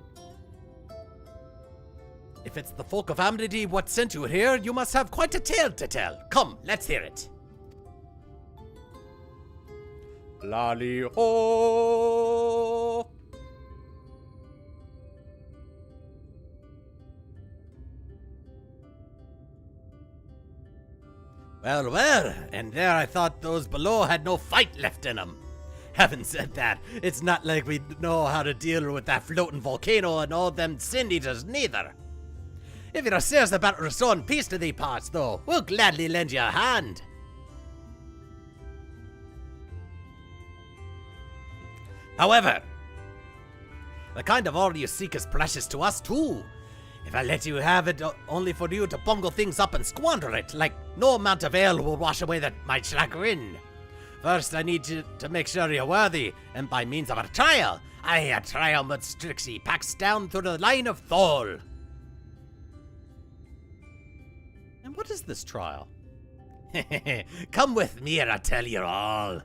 If it's the folk of Amity what sent you here, you must have quite a tale to tell. Come, let's hear it. Lolly ho! Well, well, and there I thought those below had no fight left in them. Having said that, it's not like we know how to deal with that floating volcano and all them sin eaters neither. If you're serious about restoring peace to these parts, though, we'll gladly lend you a hand. However, the kind of ore you seek is precious to us, too. If I let you have it only for you to bungle things up and squander it, like no amount of ale will wash away my chagrin. First, I need you to make sure you're worthy, and by means of a trial, a trial with Strixie packs down through the line of Thal. And what is this trial? Come with me and I'll tell you all.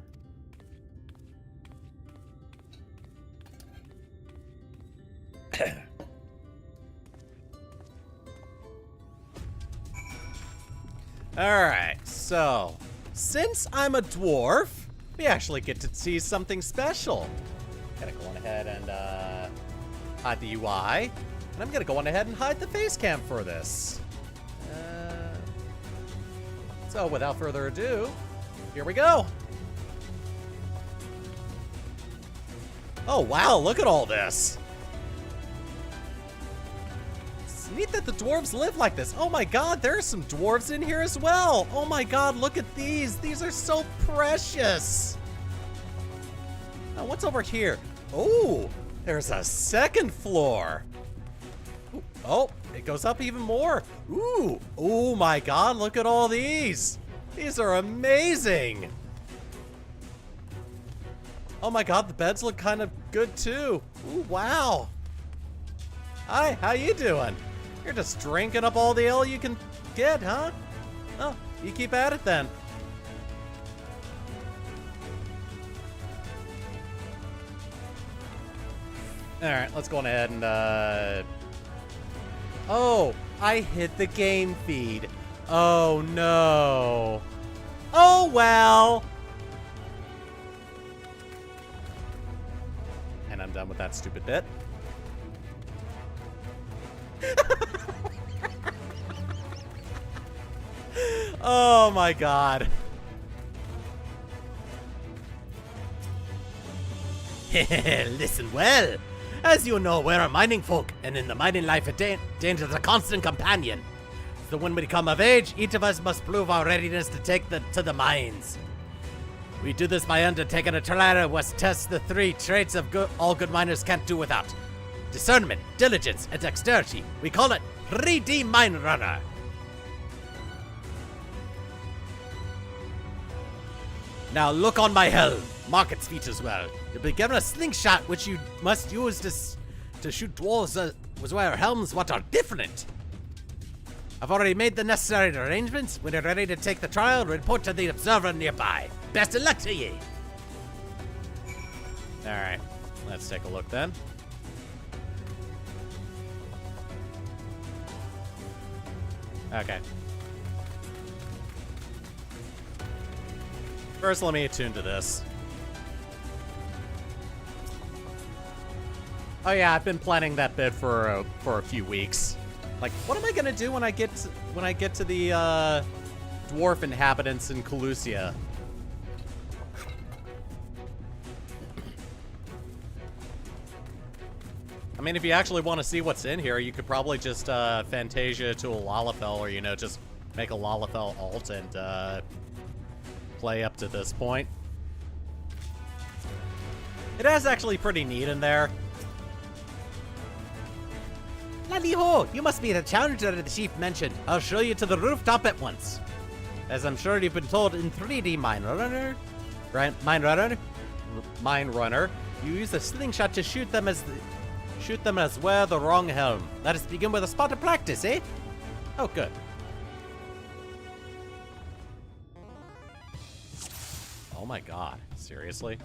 Alright, so, since I'm a dwarf, we actually get to see something special. Gotta go on ahead and hide the UI, and I'm gonna go on ahead and hide the face cam for this. So, without further ado, here we go. Oh wow, look at all this. It's neat that the dwarves live like this. Oh my god, there are some dwarves in here as well. Oh my god, look at these. These are so precious. Now, what's over here? Oh, there's a second floor. Ooh, oh, it goes up even more. Ooh, oh my god, look at all these. These are amazing. Oh my god, the beds look kind of good too. Ooh, wow. Hi, how you doing? You're just drinking up all the ale you can get, huh? Oh, you keep at it then. Alright, let's go on ahead and, Oh, I hit the game feed. Oh, no. Oh, well. And I'm done with that stupid bit. Oh my god. Listen well. As you know, we're a mining folk, and in the mining life, danger is a constant companion. So when we come of age, each of us must prove our readiness to take to the mines. We do this by undertaking a trial which tests the 3 traits of all good miners can't do without: discernment, diligence, and dexterity. We call it 3D Mine Runner. Now look on my helm. Mark its features well. You'll be given a slingshot which you must use to shoot dwarves with wear helms what are different. I've already made the necessary arrangements. When you're ready to take the trial, report to the observer nearby. Best of luck to ye. Alright, let's take a look then. Okay. First, let me attune to this. Oh yeah, I've been planning that bit for a few weeks. Like, what am I gonna do when I get to the dwarf inhabitants in Calusia? I mean, if you actually want to see what's in here, you could probably just Fantasia to a Lalafell, or, you know, just make a Lalafell alt and play up to this point. It is actually pretty neat in there. Lally-ho, you must be the challenger the chief mentioned. I'll show you to the rooftop at once. As I'm sure you've been told in 3D Mine Runner, you use a slingshot to shoot them as wear the wrong helm. Let us begin with a spot of practice, eh? Oh, good. Oh my god, seriously?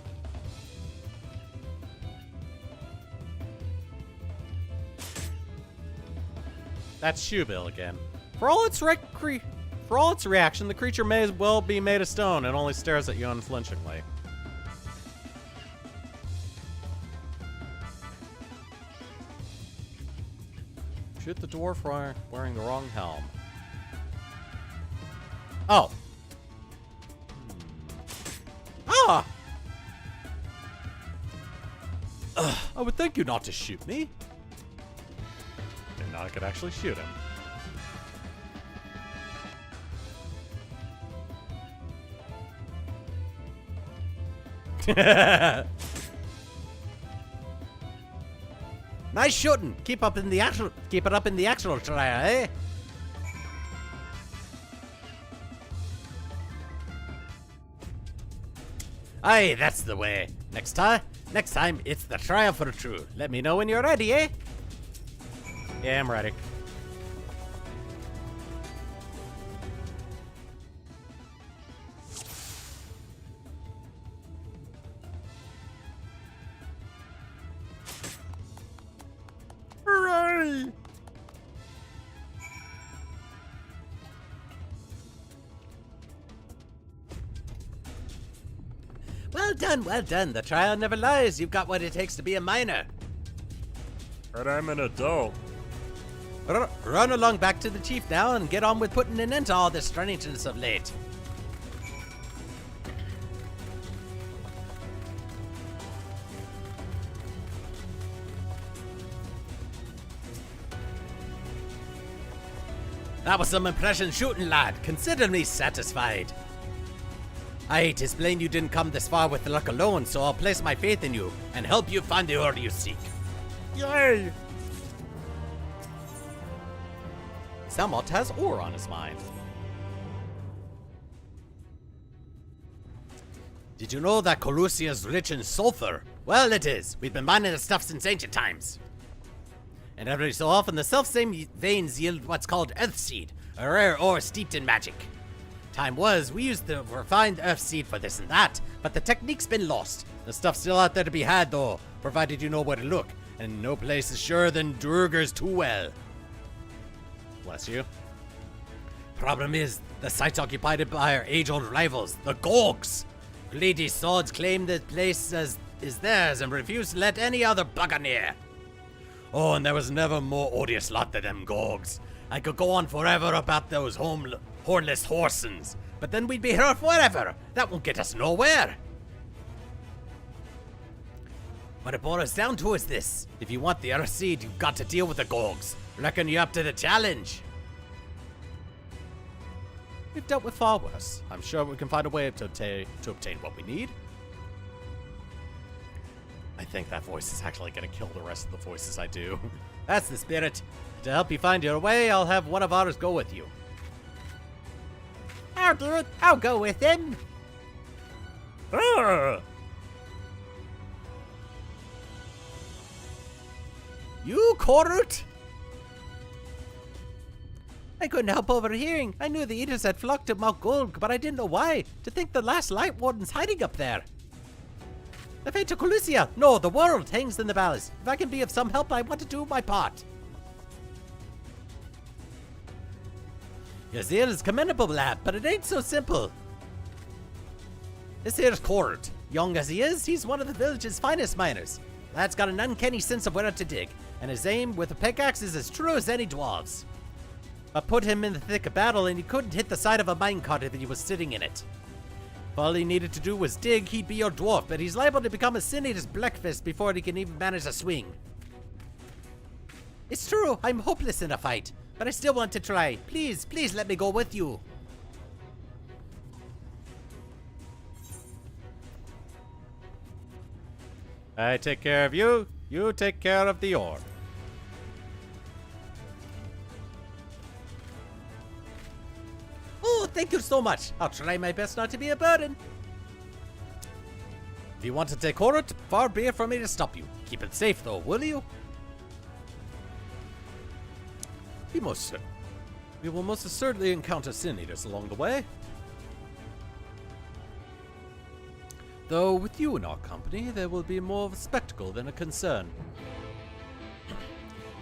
That's Shoebill again. For all its reaction, the creature may as well be made of stone and only stares at you unflinchingly. Shoot the dwarf wearing the wrong helm. Oh. Ah! I would thank you not to shoot me. And now I could actually shoot him. Nice shooting. Keep it up in the actual trial, eh? Aye, that's the way. Next time, it's the trial for true. Let me know when you're ready, eh? Yeah, I'm ready. Hooray! Well done, well done. The trial never lies. You've got what it takes to be a miner. But I'm an adult. Run along back to the chief now and get on with putting an end to all this strangeness of late. That was some impression shooting, lad. Consider me satisfied. Aye, 'tis plain you didn't come this far with luck alone, so I'll place my faith in you and help you find the order you seek. Yay! Salmot has ore on his mind. Did you know that Calusia is rich in sulfur? Well, it is. We've been mining the stuff since ancient times. And every so often, the self-same veins yield what's called earth seed, a rare ore steeped in magic. Time was, we used the refined earth seed for this and that, but the technique's been lost. The stuff's still out there to be had, though, provided you know where to look, and no place is surer than Durger's too well. Bless you. Problem is, the site's occupied by our age-old rivals, the Gorgs. Greedy swords claim the place is theirs and refuse to let any other bugger near. Oh, and there was never more odious lot than them Gorgs. I could go on forever about those hornless horsens. But then we'd be here forever. That won't get us nowhere. What it boils down to is this. If you want the Earthseed, you've got to deal with the Gorgs. Reckon you're up to the challenge. We've dealt with far worse. I'm sure we can find a way to obtain what we need. I think that voice is actually going to kill the rest of the voices I do. That's the spirit. To help you find your way, I'll have one of ours go with you. I'll do it. I'll go with him. Ah! You, Korut? I couldn't help overhearing. I knew the Eaters had flocked to Mount Gulg, but I didn't know why. To think the last Lightwarden's hiding up there. The fate of Colusia, no, the world hangs in the balance. If I can be of some help, I want to do my part. Your zeal is commendable, lad, but it ain't so simple. This here's Korut. Young as he is, he's one of the village's finest miners. Lad's got an uncanny sense of where to dig, and his aim with a pickaxe is as true as any dwarves. I put him in the thick of battle, and he couldn't hit the side of a minecart if he was sitting in it. If all he needed to do was dig, he'd be your dwarf, but he's liable to become a Sin Eater's breakfast before he can even manage a swing. It's true, I'm hopeless in a fight, but I still want to try. Please, please let me go with you. I take care of you. You take care of the orb. Oh, thank you so much. I'll try my best not to be a burden. If you want to take Korut, far be it from me to stop you. Keep it safe, though, will you? We will most certainly encounter Sin Eaters along the way. Though with you in our company, there will be more of a spectacle than a concern.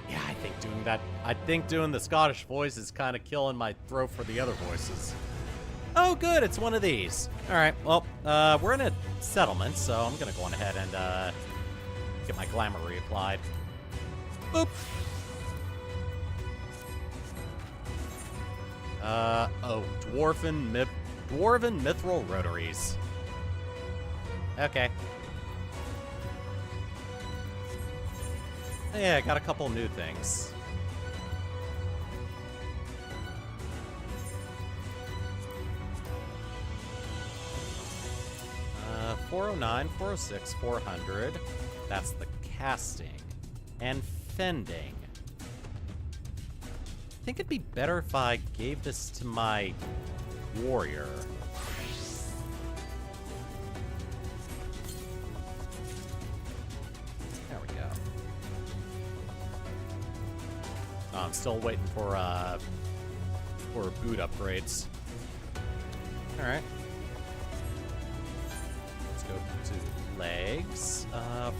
Yeah, I think doing the Scottish voice is kind of killing my throat for the other voices. Oh, good, it's one of these. All right, well, we're in a settlement, so I'm gonna go on ahead and get my glamour reapplied. Boop. Dwarven mithril rotaries. Okay. Yeah, I got a couple new things. 409, 406, 400. That's the casting. And fending. I think it'd be better if I gave this to my warrior. There we go. Oh, I'm still waiting for boot upgrades. All right. Let's go to legs.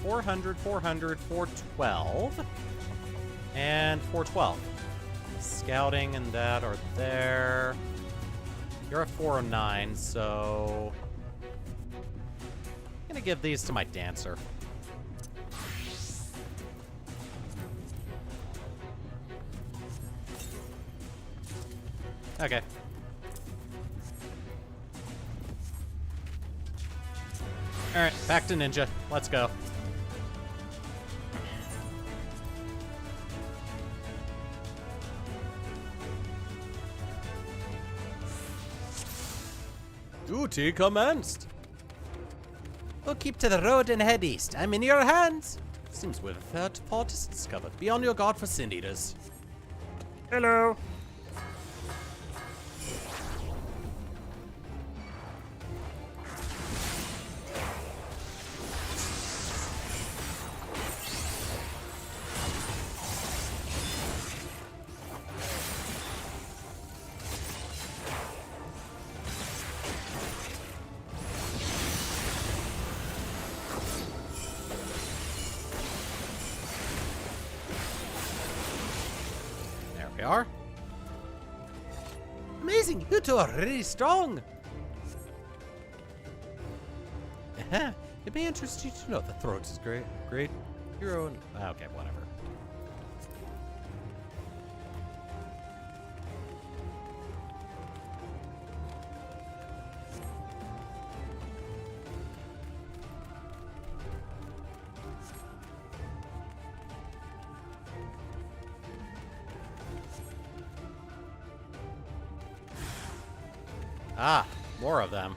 400, 400, 412, and 412. Scouting and that are there. You're at 409, so I'm gonna give these to my dancer. Okay. Alright, back to ninja. Let's go. Duty commenced. We'll keep to the road and head east. I'm in your hands. Seems we've a third part discovered. Be on your guard for Sin Eaters. Hello. We are. Amazing, you two are really strong. It may interest you to know the throat is great hero and okay, whatever. Ah, more of them.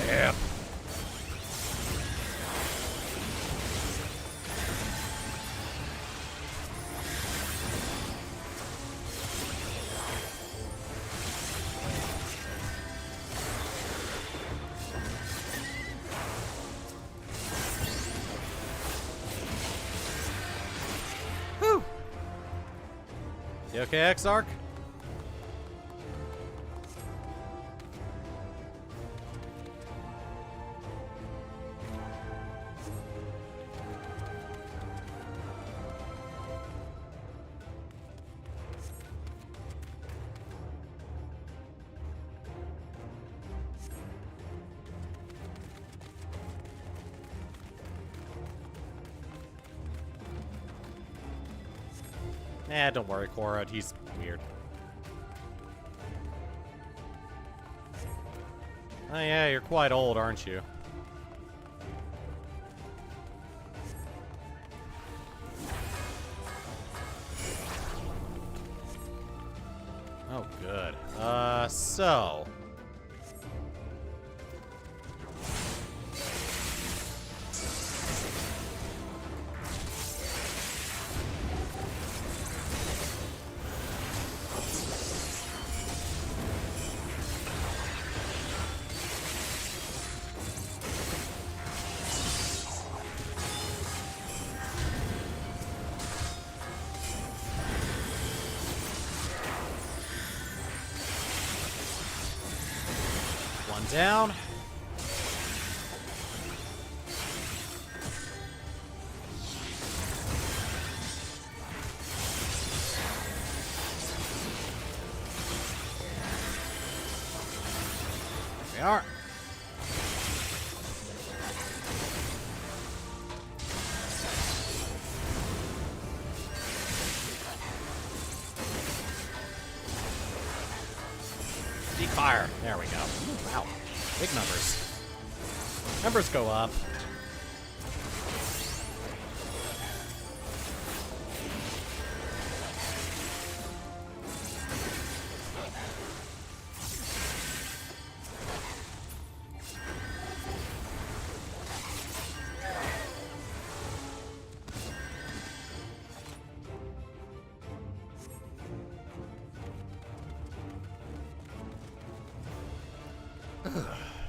Damn. Whew. You okay, Exarch? Eh, don't worry, Cora. He's weird. Oh yeah, you're quite old, aren't you? Oh, good. So... One down. There we are. Deep fire. There we go. Ooh, wow. Big numbers. Numbers go up.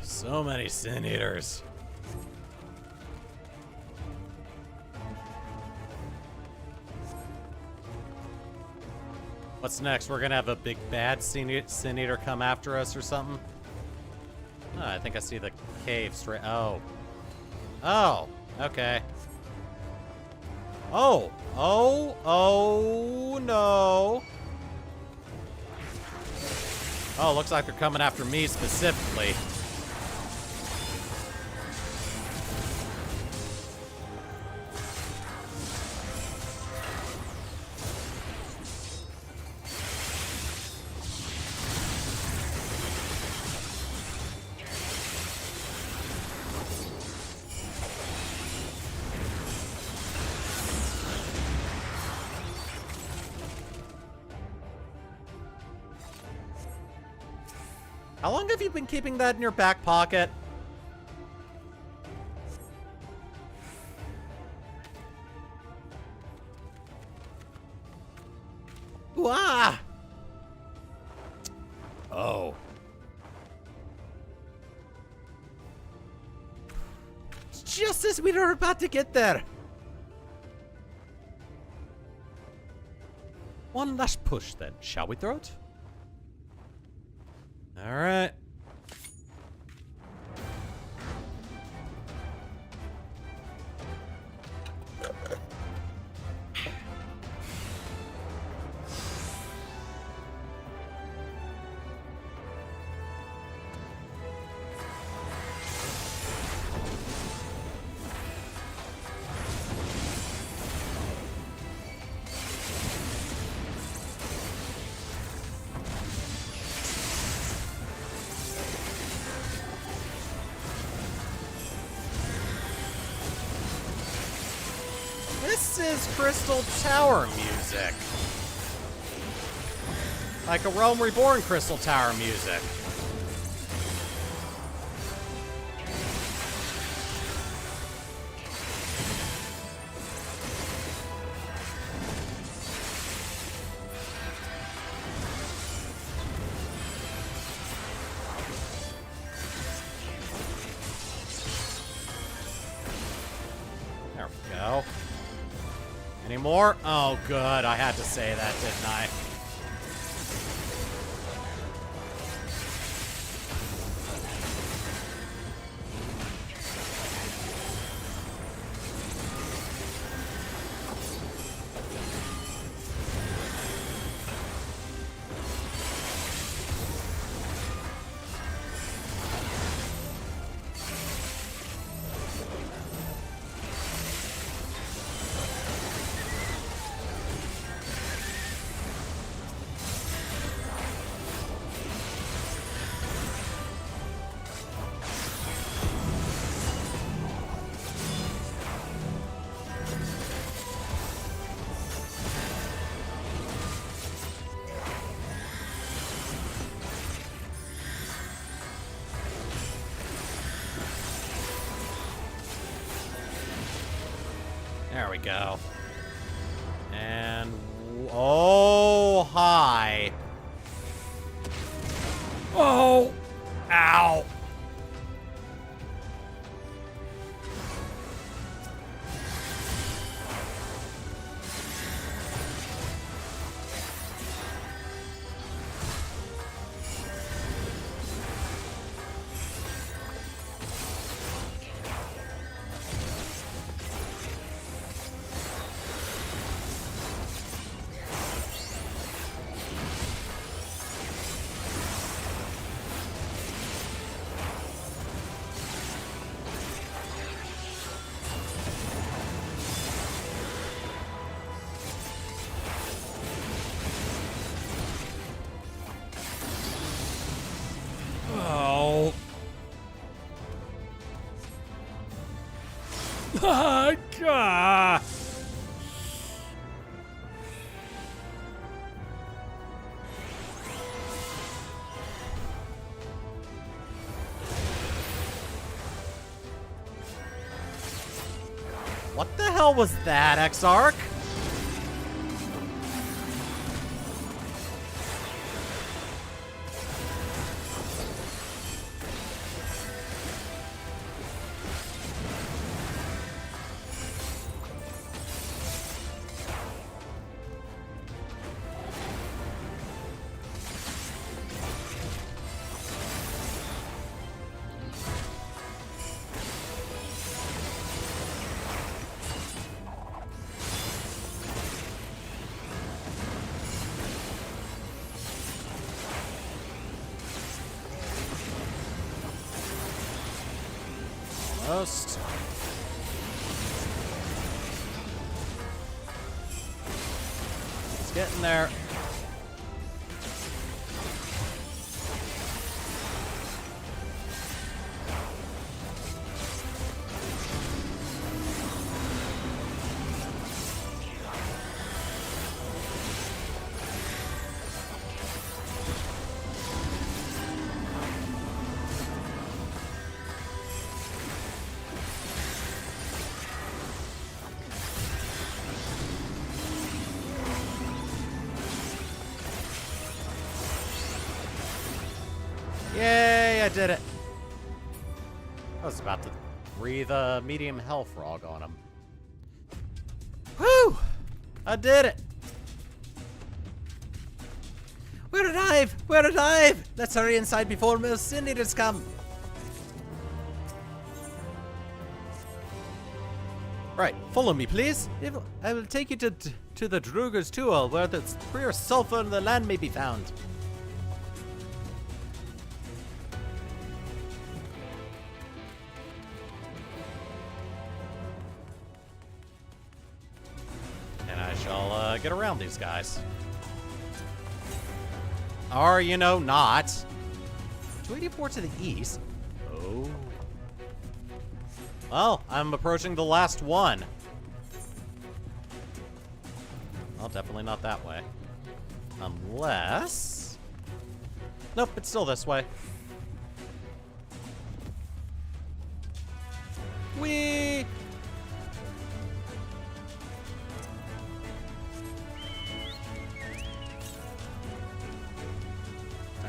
So many Sin Eaters. What's next? We're gonna have a big bad Sin Eater come after us or something? Oh, I think I see the cave straight. Oh. Oh, okay. Oh. Oh no. Oh, looks like they're coming after me specifically. How long have you been keeping that in your back pocket? Wah! Oh. Just as we were about to get there. One last push then, shall we, Throat? Alright. This is Crystal Tower music. Like a Realm Reborn Crystal Tower music. There we go. Any more? Oh, good. I had to say that, didn't I? There we go. And... oh, hi. Oh! Ow! Oh. God. What the hell was that, Exarch? Almost. It's getting there. Yay, I did it. I was about to breathe a medium hell frog on him. Whew! I did it! We're alive! We're alive! Let's hurry inside before more sin eaters come. Right, follow me, please. I will take you to the Druger's Tool, where the pure sulfur in the land may be found. And I shall get around these guys. Or, you know, not. 284 to the east. Oh. Well, I'm approaching the last one. Well, definitely not that way. Unless... Nope, it's still this way. Whee!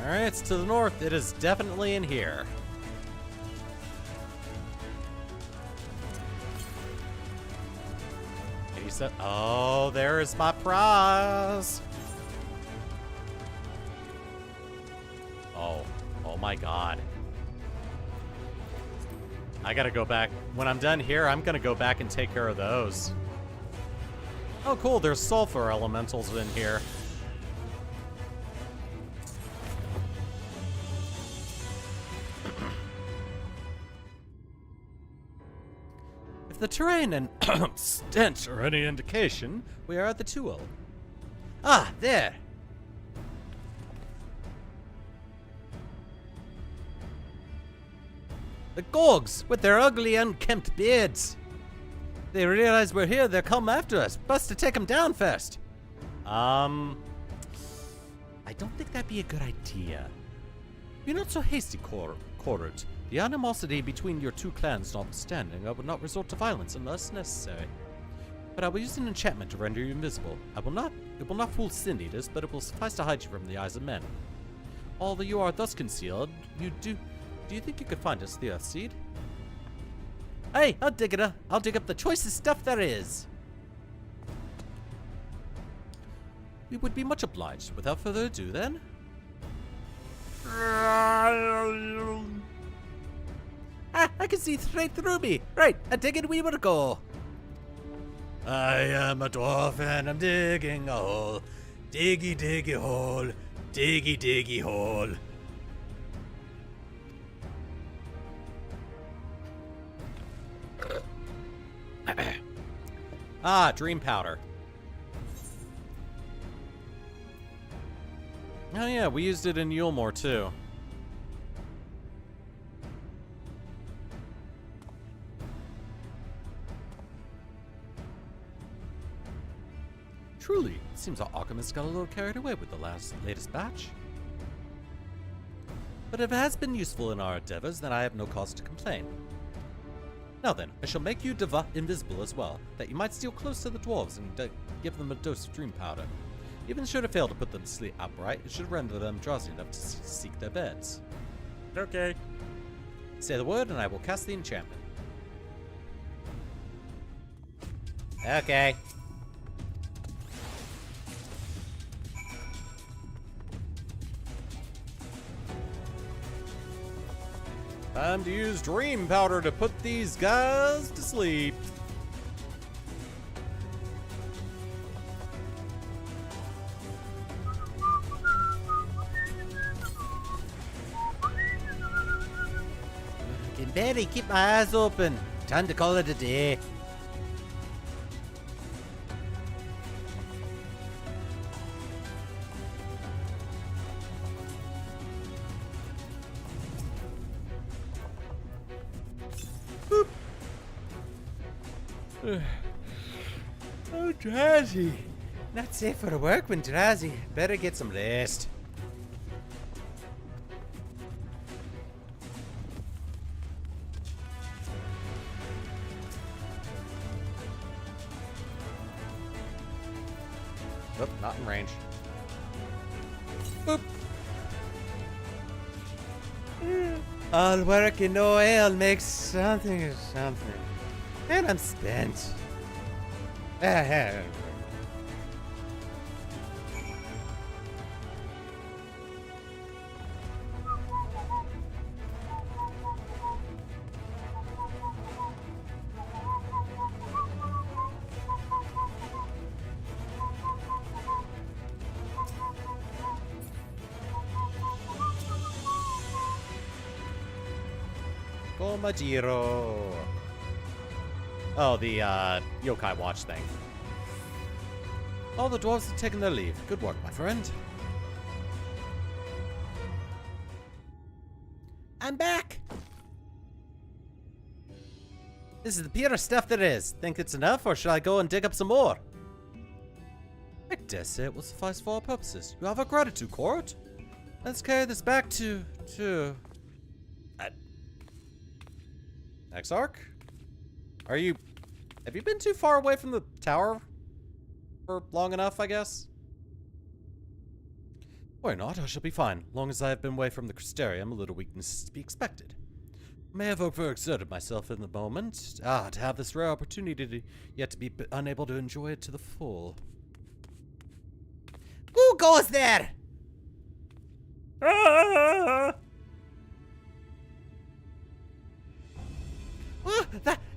Alright, it's to the north. It is definitely in here. Oh, there's my prize. Oh my god. I gotta go back. When I'm done here, I'm gonna go back and take care of those. Oh, cool. There's sulfur elementals in here. If the terrain and stench are any indication, we are at the Tool. Ah, there. The Gorgs, with their ugly, unkempt beards. They realize we're here, they'll come after us. Best to take them down first. I don't think that'd be a good idea. Be not so hasty, Corrut. The animosity between your two clans notwithstanding, I will not resort to violence unless necessary. But I will use an enchantment to render you invisible. It will not fool sin eaters, but it will suffice to hide you from the eyes of men. Although you are thus concealed, do you think you could find us the Earthseed? Hey, I'll dig it up. I'll dig up the choicest stuff there is. We would be much obliged. Without further ado, then. I can see straight through me. Right, I dig it, we will go. I am a dwarf and I'm digging a hole. Diggy, diggy hole. Diggy, diggy hole. Dream powder. Oh yeah, we used it in Yulmore too. Truly, it seems our alchemist got a little carried away with the latest batch. But if it has been useful in our endeavors, then I have no cause to complain. Now then, I shall make you invisible as well, that you might steal close to the dwarves and give them a dose of dream powder. Even should it fail to put them to sleep outright, it should render them drowsy enough to seek their beds. Okay. Say the word and I will cast the enchantment. Okay. Time to use dream powder to put these guys to sleep. I can barely keep my eyes open. Time to call it a day. Oh, drowsy. Not safe for work when drowsy. Better get some rest. Nope, not in range. Boop. All work and no ale makes something or something. And I'm spent. Komajiro. Oh, the yokai watch thing. All the dwarves have taken their leave. Good work, my friend. I'm back! This is the purest stuff there is. Think it's enough, or should I go and dig up some more? I dare say it will suffice for our purposes. You have our gratitude, Court. Let's carry this back to... Exarch? Have you been too far away from the tower? For long enough, I guess? Why not? I shall be fine. Long as I have been away from the Crystarium, a little weakness is to be expected. I may have overexerted myself in the moment. To have this rare opportunity yet to be unable to enjoy it to the full. Who goes there? Ah! Oh,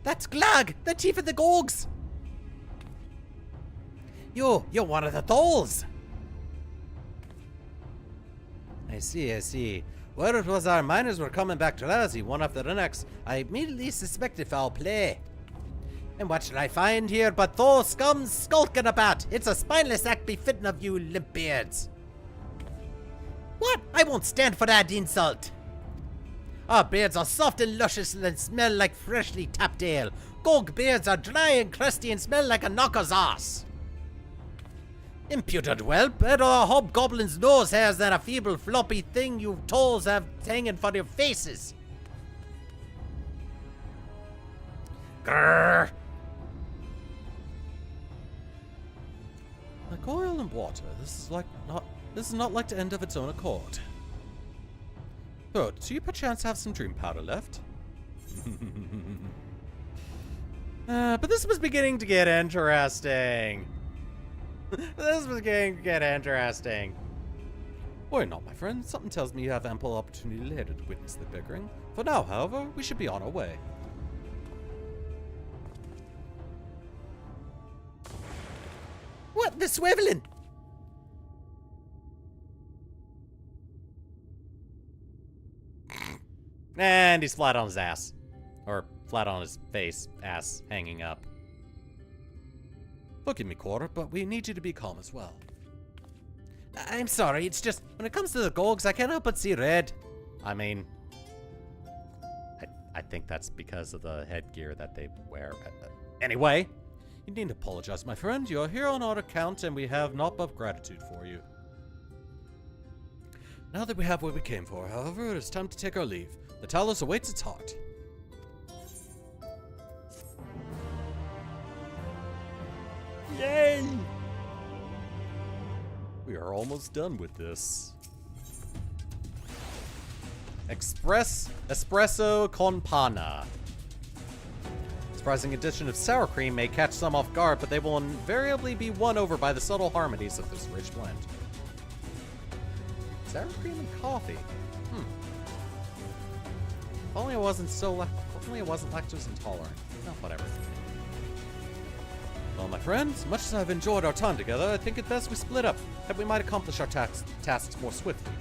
that's Glag, the chief of the Gorgs. You're one of the Tolls. I see. Word it was our miners were coming back to Lassie, one after the next. I immediately suspected foul play. And what shall I find here but those scums skulking about? It's a spineless act befitting of you limp beards. What? I won't stand for that insult. Our beards are soft and luscious and smell like freshly tapped ale. Gorg beards are dry and crusty and smell like a knocker's ass. Impudent whelp, better a hobgoblin's nose hairs than a feeble floppy thing you tolls have hanging for your faces. Grrr. Like oil and water, this is not like to end of its own accord. But do you perchance have some dream powder left? But this was beginning to get interesting. This was getting to get interesting. Why not, my friend? Something tells me you have ample opportunity later to witness the bickering. For now, however, we should be on our way. What? The swiveling? And he's flat on his ass. Or flat on his face, ass hanging up. Forgive me, Quarter, but we need you to be calm as well. I'm sorry, it's just, when it comes to the Gorgs, I can't help but see red. I mean, I think that's because of the headgear that they wear. Anyway, you needn't apologize, my friend. You're here on our account, and we have naught but gratitude for you. Now that we have what we came for, however, it is time to take our leave. The Talos awaits its heart. Yay! We are almost done with this. Espresso con panna. Surprising addition of sour cream may catch some off guard, but they will invariably be won over by the subtle harmonies of this rich blend. Sour cream and coffee. If only I wasn't lactose intolerant. No, whatever. Well, my friends, much as I've enjoyed our time together, I think it best we split up, that we might accomplish our tasks more swiftly.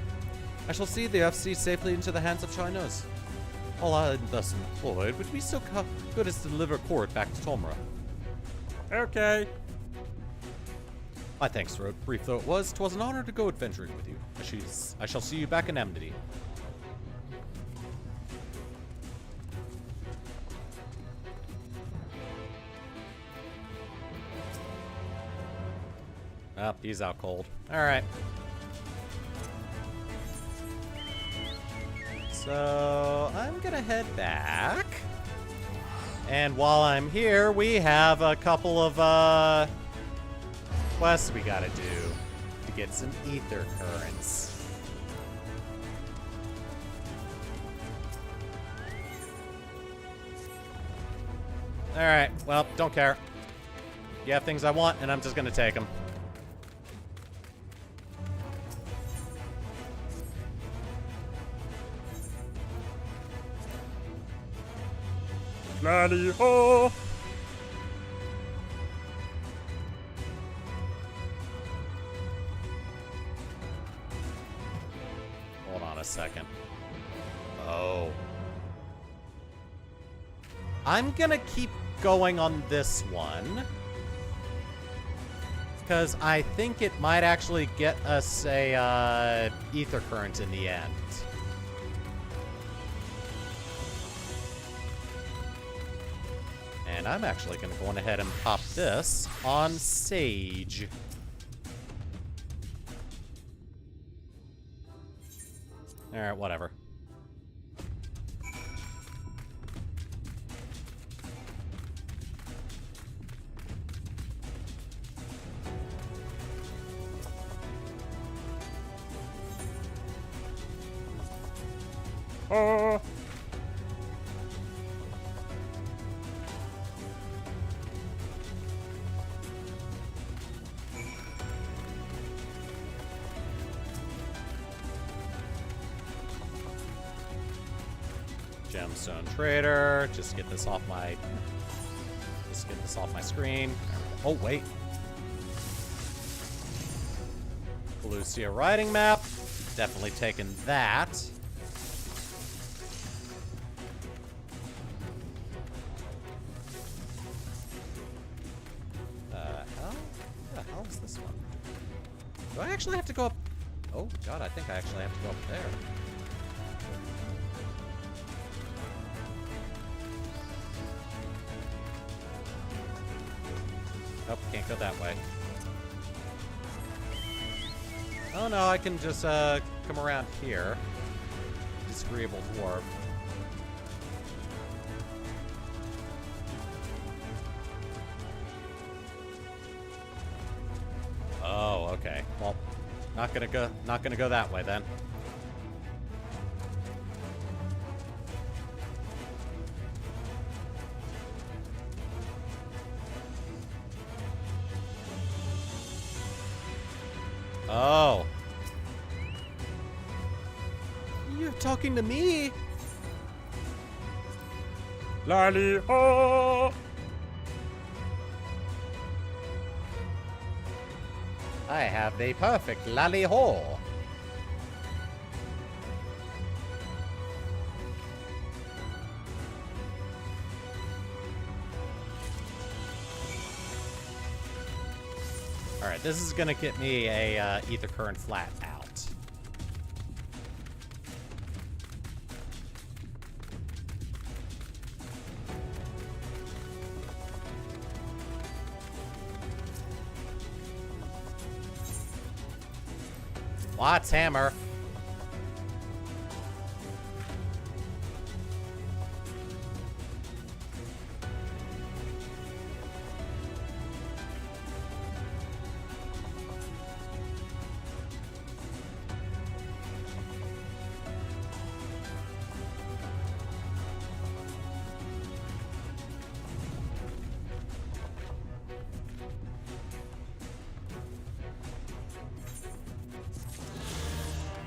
I shall see the FC safely into the hands of Chinos. All I thus employed would be so good as to deliver Court back to Tomra. Okay. My thanks for it, brief though it was. 'Twas an honor to go adventuring with you. I shall see you back in Amity. Oh, he's out cold. Alright. So, I'm gonna head back. And while I'm here, we have a couple of, quests we gotta do to get some ether currents. Alright, well, don't care. You have things I want, and I'm just gonna take them. Laddie ho! Hold on a second. Oh. I'm gonna keep going on this one. Because I think it might actually get us a ether current in the end. And I'm actually going to go on ahead and pop this on Sage. Alright, whatever. Oh. Gemstone Trader. Just get this off my screen. Oh wait. Lucia riding map. Definitely taking that. What the hell is this one? Do I actually have to go up? Oh god, I think I actually have to go up there. Nope, can't go that way. Oh no, I can just come around here. Disagreeable dwarf. Oh, okay. Well, not gonna go that way then. Oh. You're talking to me? Lally ho! I have the perfect lally ho. Alright, this is gonna get me a ether current flat out. Watts hammer.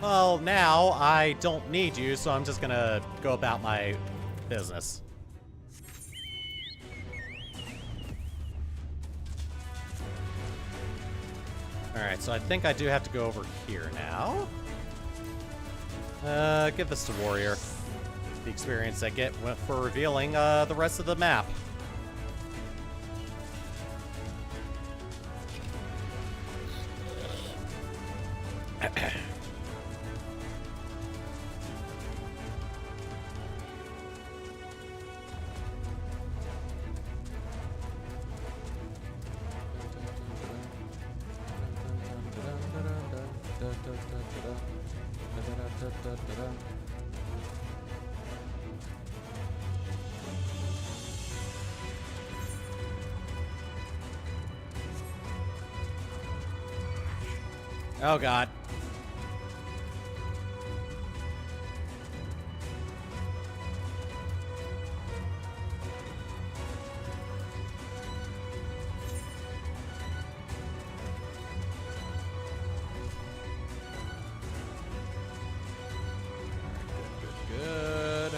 Well, now I don't need you, so I'm just gonna go about my business. Alright, so I think I do have to go over here now. Give this to Warrior. The experience I get for revealing the rest of the map. Oh god. Good.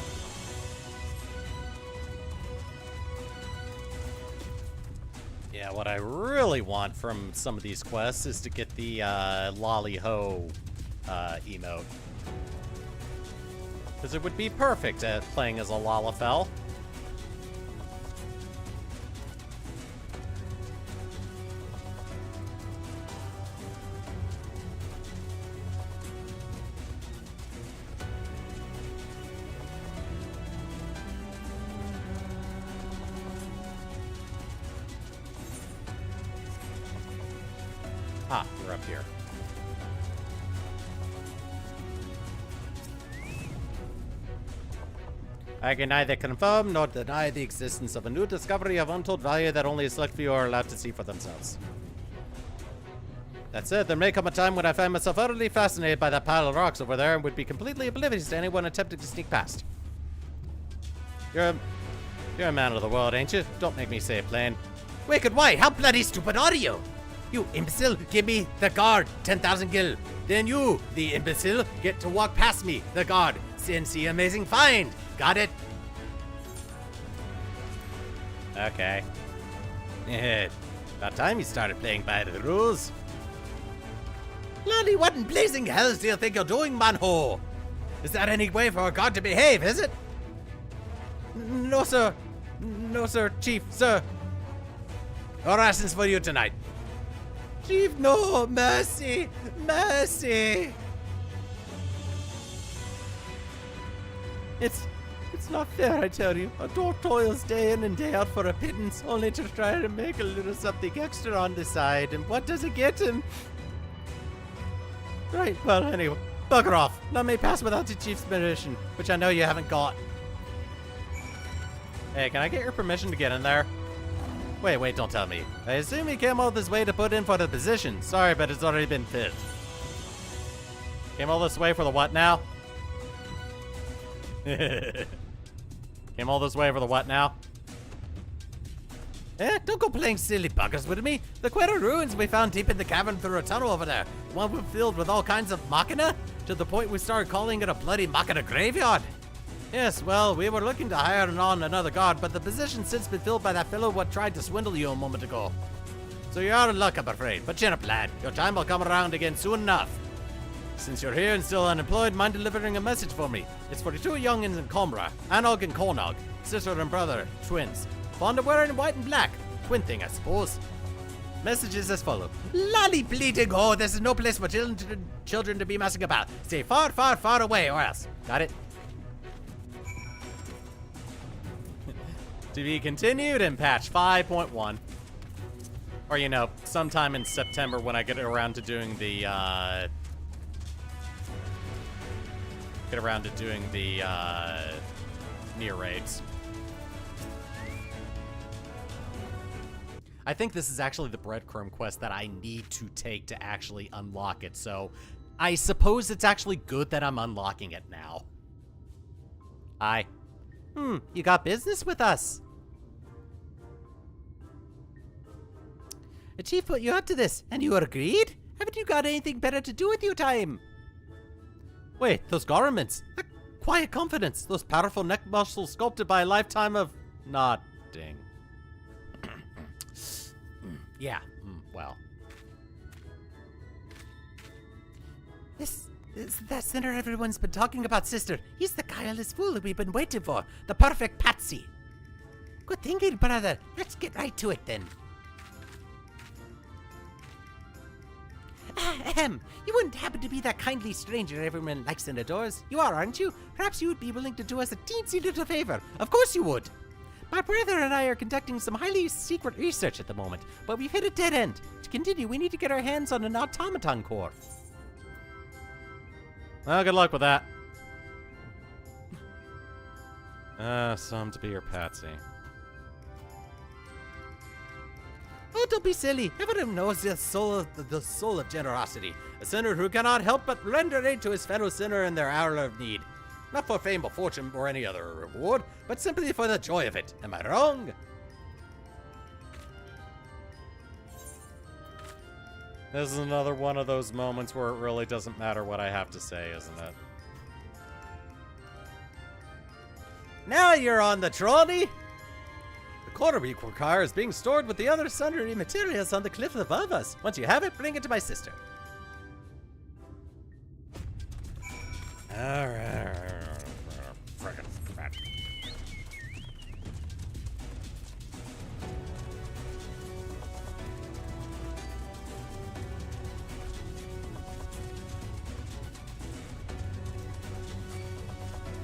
Yeah, what I really want from some of these quests is to get the Lolly Ho emote. Because it would be perfect at playing as a Lalafell. Ah, you're up here. I can neither confirm nor deny the existence of a new discovery of untold value that only a select few are allowed to see for themselves. That said, there may come a time when I find myself utterly fascinated by that pile of rocks over there and would be completely oblivious to anyone attempting to sneak past. You're a man of the world, ain't you? Don't make me say it plain. Wicked, why? How bloody stupid are you? You imbecile, give me the guard, 10,000 gil. Then you, the imbecile, get to walk past me, the guard. Since the amazing find. Got it? Okay. About time you started playing by the rules. Lolly, what in blazing hells do you think you're doing, manho? Is that any way for a god to behave, is it? No, sir. No, sir, Chief, sir. No rations for you tonight. Chief, no, mercy, mercy. It's not fair, I tell you. A dog toils day in and day out for a pittance, only to try to make a little something extra on the side. And what does it get him? Right, well, anyway, bugger off. Let me pass without the chief's permission, which I know you haven't got. Hey, can I get your permission to get in there? Wait, don't tell me. I assume he came all this way to put in for the position. Sorry, but it's already been filled. Came all this way for the what now? Came all this way for the what now? Don't go playing silly buggers with me. The queer ruins we found deep in the cavern through a tunnel over there. One was filled with all kinds of machina, to the point we started calling it a bloody machina graveyard. Yes, well, we were looking to hire on another guard, but the position's since been filled by that fellow what tried to swindle you a moment ago. So you're out of luck, I'm afraid. But chin up, lad. Your time will come around again soon enough. Since you're here and still unemployed, mind delivering a message for me. It's for the two youngins in Combra, Anog and Konog, sister and brother, twins. Fond of wearing white and black. Twin thing, I suppose. Message is as follows. Lolly bleeding oh, this is no place for children to be messing about. Stay far, far, far away or else. Got it? To be continued in patch 5.1. Or, you know, sometime in September when I get around to doing the, near raids. I think this is actually the breadcrumb quest that I need to take to actually unlock it, so I suppose it's actually good that I'm unlocking it now. Hi. You got business with us. The chief put you up to this, and you agreed? Haven't you got anything better to do with your time? Wait, those garments. That quiet confidence. Those powerful neck muscles sculpted by a lifetime of nodding. Yeah, well. This that sinner everyone's been talking about, sister. He's the guileless fool we've been waiting for. The perfect patsy. Good thinking, brother. Let's get right to it then. You wouldn't happen to be that kindly stranger everyone likes and adores. You are, aren't you? Perhaps you would be willing to do us a teensy little favor. Of course you would. My brother and I are conducting some highly secret research at the moment, but we've hit a dead end. To continue, we need to get our hands on an automaton core. Well, good luck with that. Some to be your patsy. Oh, don't be silly. Everyone knows the soul of generosity. A sinner who cannot help but render aid to his fellow sinner in their hour of need. Not for fame or fortune or any other reward, but simply for the joy of it. Am I wrong? This is another one of those moments where it really doesn't matter what I have to say, isn't it? Now you're on the trolley. The quarter we require is being stored with the other sundry materials on the cliff above us. Once you have it, bring it to my sister. Alright.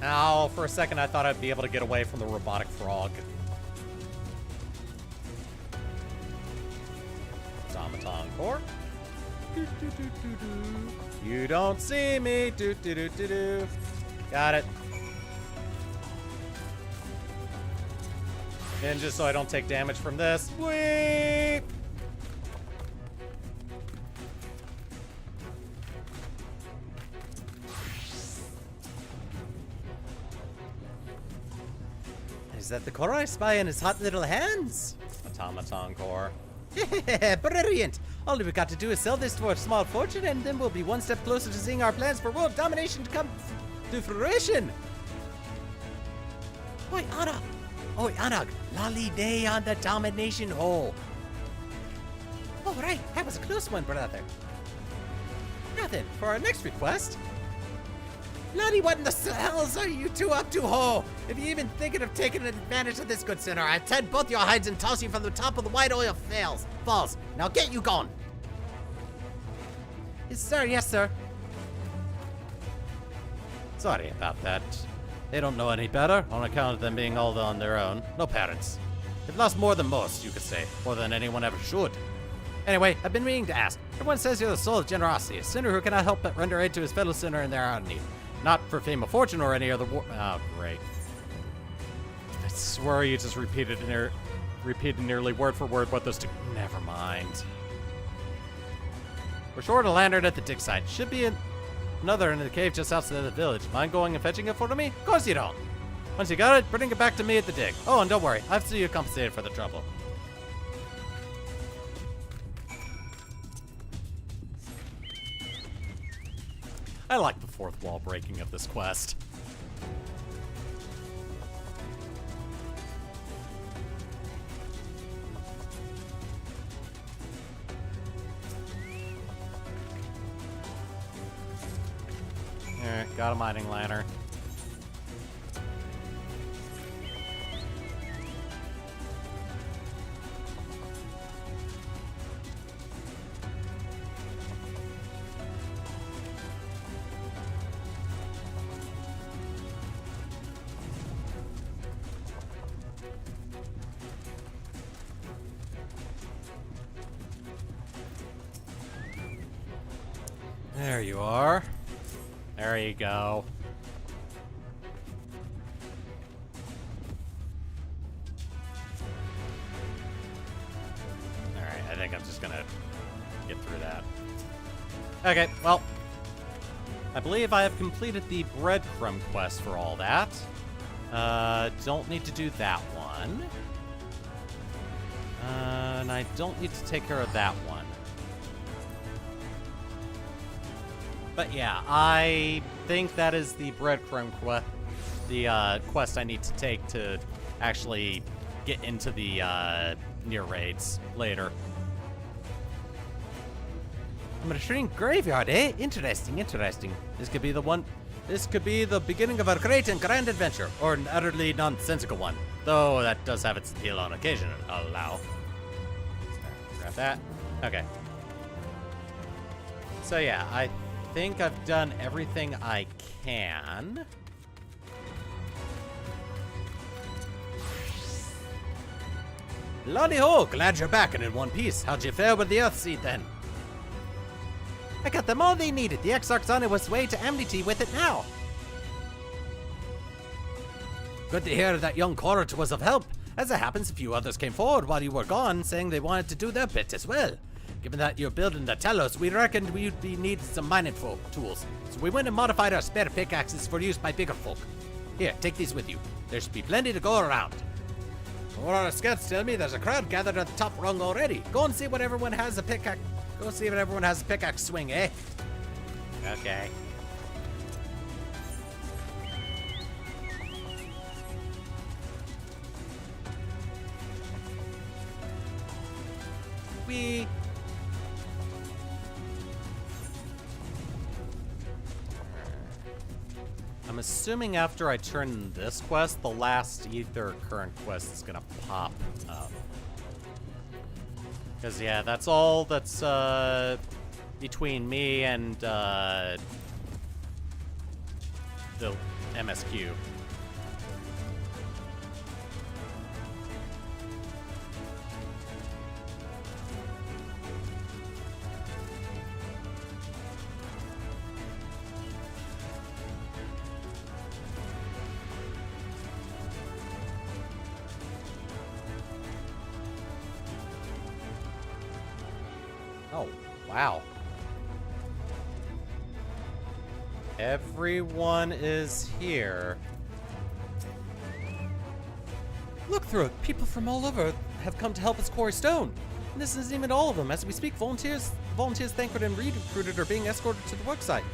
Ow, for a second I thought I'd be able to get away from the robotic frog. Automaton core. You don't see me. Do do do do do. Got it. And just so I don't take damage from this. Whee! Is that the core I spy in his hot little hands? Automaton core. Brilliant! All we've got to do is sell this for a small fortune, and then we'll be one step closer to seeing our plans for world domination to come to fruition. Oi, Anna! Oi, Anna! Lolly day on the domination hole. Oh, right. That was a close one, brother. Now then, for our next request. Lolly, what in the hells are you two up to, ho? If you're even thinking of taking advantage of this good sinner, I'll ted both your hides and toss you from the top of the white oil falls. Now get you gone. Yes, sir. Yes, sir. Sorry about that. They don't know any better on account of them being all on their own. No parents. They've lost more than most, you could say. More than anyone ever should. Anyway, I've been meaning to ask. Everyone says you're the soul of generosity, a sinner who cannot help but render aid to his fellow sinner in their hour of need. Not for fame or fortune or any other Oh, great. I swear you just repeated nearly word for word what those two... Never mind. We're short a lantern at the dig site. Should be another in the cave just outside of the village. Mind going and fetching it for me? Of course you don't. Once you got it, bring it back to me at the dig. Oh, and don't worry. I've seen you compensated for the trouble. I like the fourth wall breaking of this quest. Alright, got a mining lantern. There you are. There you go. Alright, I think I'm just gonna get through that. Okay, well, I believe I have completed the breadcrumb quest for all that. Don't need to do that one. And I don't need to take care of that one. But yeah, I think that is the breadcrumb quest, quest I need to take to actually get into the near raids later. I'm a shrink graveyard, eh? Interesting, interesting. This could be the beginning of a great and grand adventure, or an utterly nonsensical one. Though that does have its appeal on occasion, I'll allow. Grab that. Okay. So yeah, I think I've done everything I can. Lolly ho, glad you're back and in one piece. How'd you fare with the Earthseed then? I got them all they needed. The Exarch's on its way to Amity with it now. Good to hear that young Corrit was of help. As it happens, a few others came forward while you were gone, saying they wanted to do their bit as well. Given that you're building the Telos, we reckoned we'd be needing some mining tools. So we went and modified our spare pickaxes for use by bigger folk. Here, take these with you. There should be plenty to go around. Or our scouts tell me there's a crowd gathered at the top rung already. Go and see what everyone has a pickaxe. Go see what everyone has a pickaxe swing, eh? Okay. Wee. I'm assuming after I turn this quest, the last Ether current quest is gonna pop up. Because, yeah, that's all that's between me and the MSQ. Oh, wow. Everyone is here. Look through it. People from all over have come to help us quarry stone. And this isn't even all of them. As we speak, volunteers Thancred and recruited are being escorted to the worksite.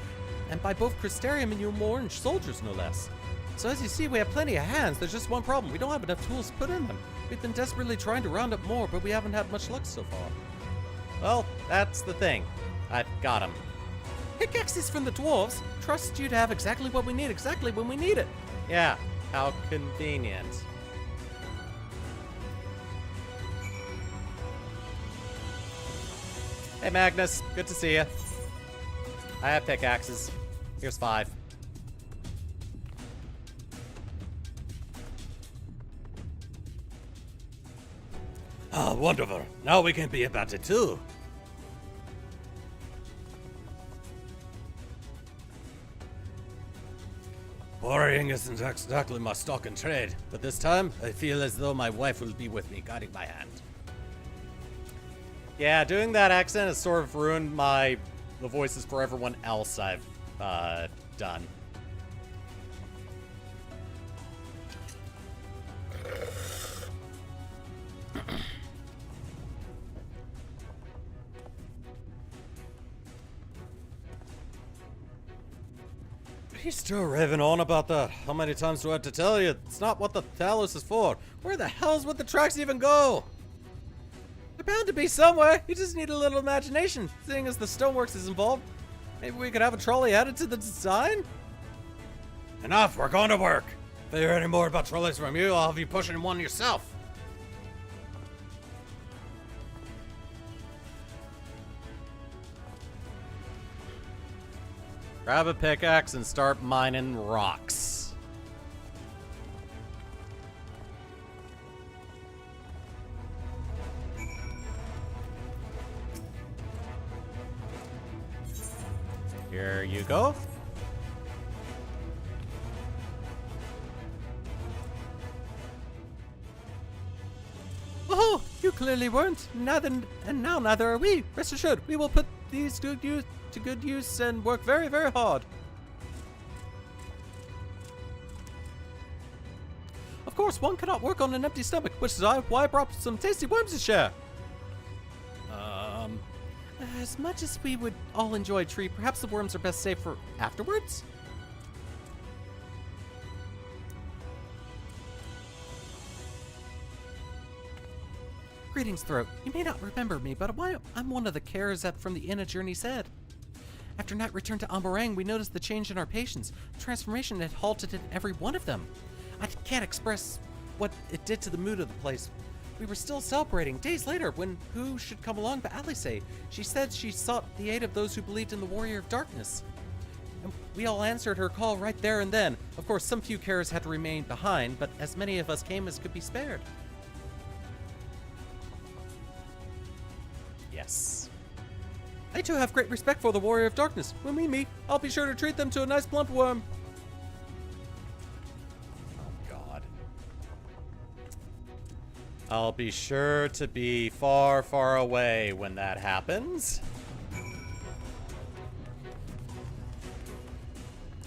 And by both Crystarium and New Orange soldiers, no less. So as you see, we have plenty of hands. There's just one problem. We don't have enough tools to put in them. We've been desperately trying to round up more, but we haven't had much luck so far. Well, that's the thing. I've got him. Pickaxes from the dwarves. Trust you to have exactly what we need, exactly when we need it. Yeah, how convenient. Hey Magnus, good to see you. I have pickaxes. Here's 5. Ah, wonderful. Now we can be about it too. Quarrying isn't exactly my stock in trade, but this time I feel as though my wife will be with me, guiding my hand. Yeah, doing that accent has sort of ruined the voices for everyone else I've done. He's still raving on about that. How many times do I have to tell you? It's not what the Talos is for. Where the hell's would the tracks even go? They're bound to be somewhere. You just need a little imagination, seeing as the stoneworks is involved. Maybe we could have a trolley added to the design? Enough, we're going to work. If I hear any more about trolleys from you, I'll have you pushing one yourself. Grab a pickaxe and start mining rocks. Here you go. Oh, you clearly weren't. Neither, and now neither are we. Rest assured, we will put these to good use and work very, very hard. Of course, one cannot work on an empty stomach, which is why I brought some tasty worms to share. As much as we would all enjoy a treat, perhaps the worms are best saved for afterwards? Greetings, Throat. You may not remember me, but I'm one of the carers from the Inn of Journey's Head. After Nat returned to Ambarang, we noticed the change in our patients. The transformation had halted in every one of them. I can't express what it did to the mood of the place. We were still celebrating days later when who should come along but Alice. She said she sought the aid of those who believed in the Warrior of Darkness. And we all answered her call right there and then. Of course, some few carers had to remain behind, but as many of us came as could be spared. Yes. I too have great respect for the Warrior of Darkness. When we meet, I'll be sure to treat them to a nice plump worm. Oh, God. I'll be sure to be far, far away when that happens.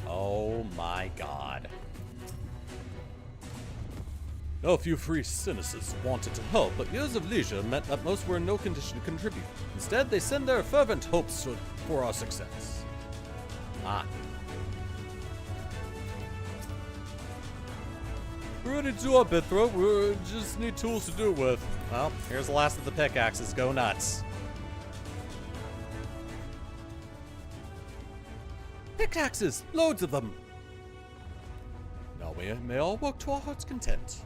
Oh, my God. A few free cynicists wanted to help, but years of leisure meant that most were in no condition to contribute. Instead, they send their fervent hopes for our success. Ah. We're ready to do our bit, Throat. We just need tools to do it with. Well, here's the last of the pickaxes. Go nuts. Pickaxes! Loads of them! Now we may all work to our heart's content.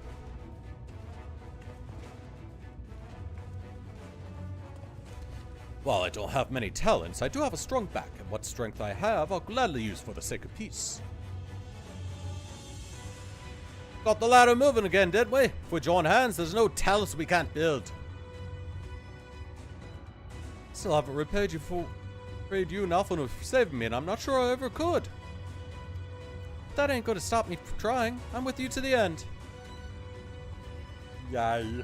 While I don't have many talents, I do have a strong back, and what strength I have, I'll gladly use for the sake of peace. Got the ladder moving again, did we? If we join hands, there's no talents we can't build. Still haven't repaid you enough for saving me, and I'm not sure I ever could. That ain't gonna stop me from trying. I'm with you to the end. Yay.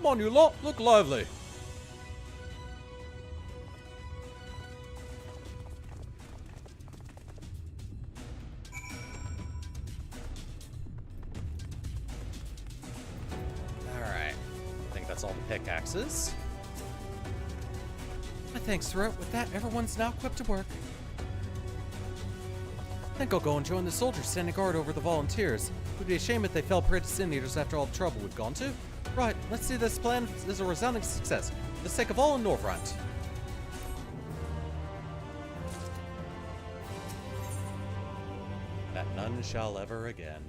Come on, you lot, look lively. Alright. I think that's all the pickaxes. Thanks, Throat. With that, everyone's now equipped to work. I think I'll go and join the soldiers standing guard over the volunteers. It would be a shame if they fell prey to sin eaters after all the trouble we've gone to. Right, let's see this plan is a resounding success, for the sake of all in Norvrant. That none shall ever again.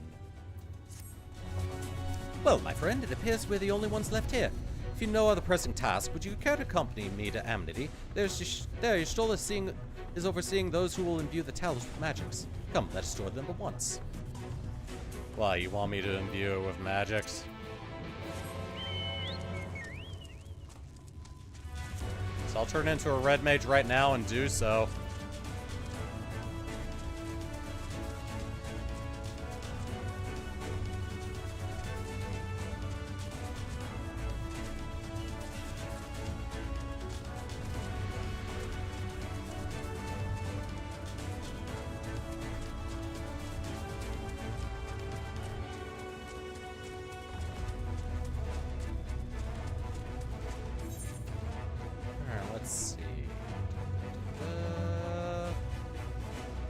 Well, my friend, it appears we're the only ones left here. If you know other pressing tasks, would you care to accompany me to Amity? Y'shtola is overseeing those who will imbue the talisman with magics. Come, let's store them at once. Why, you want me to imbue it with magics? So I'll turn into a red mage right now and do so.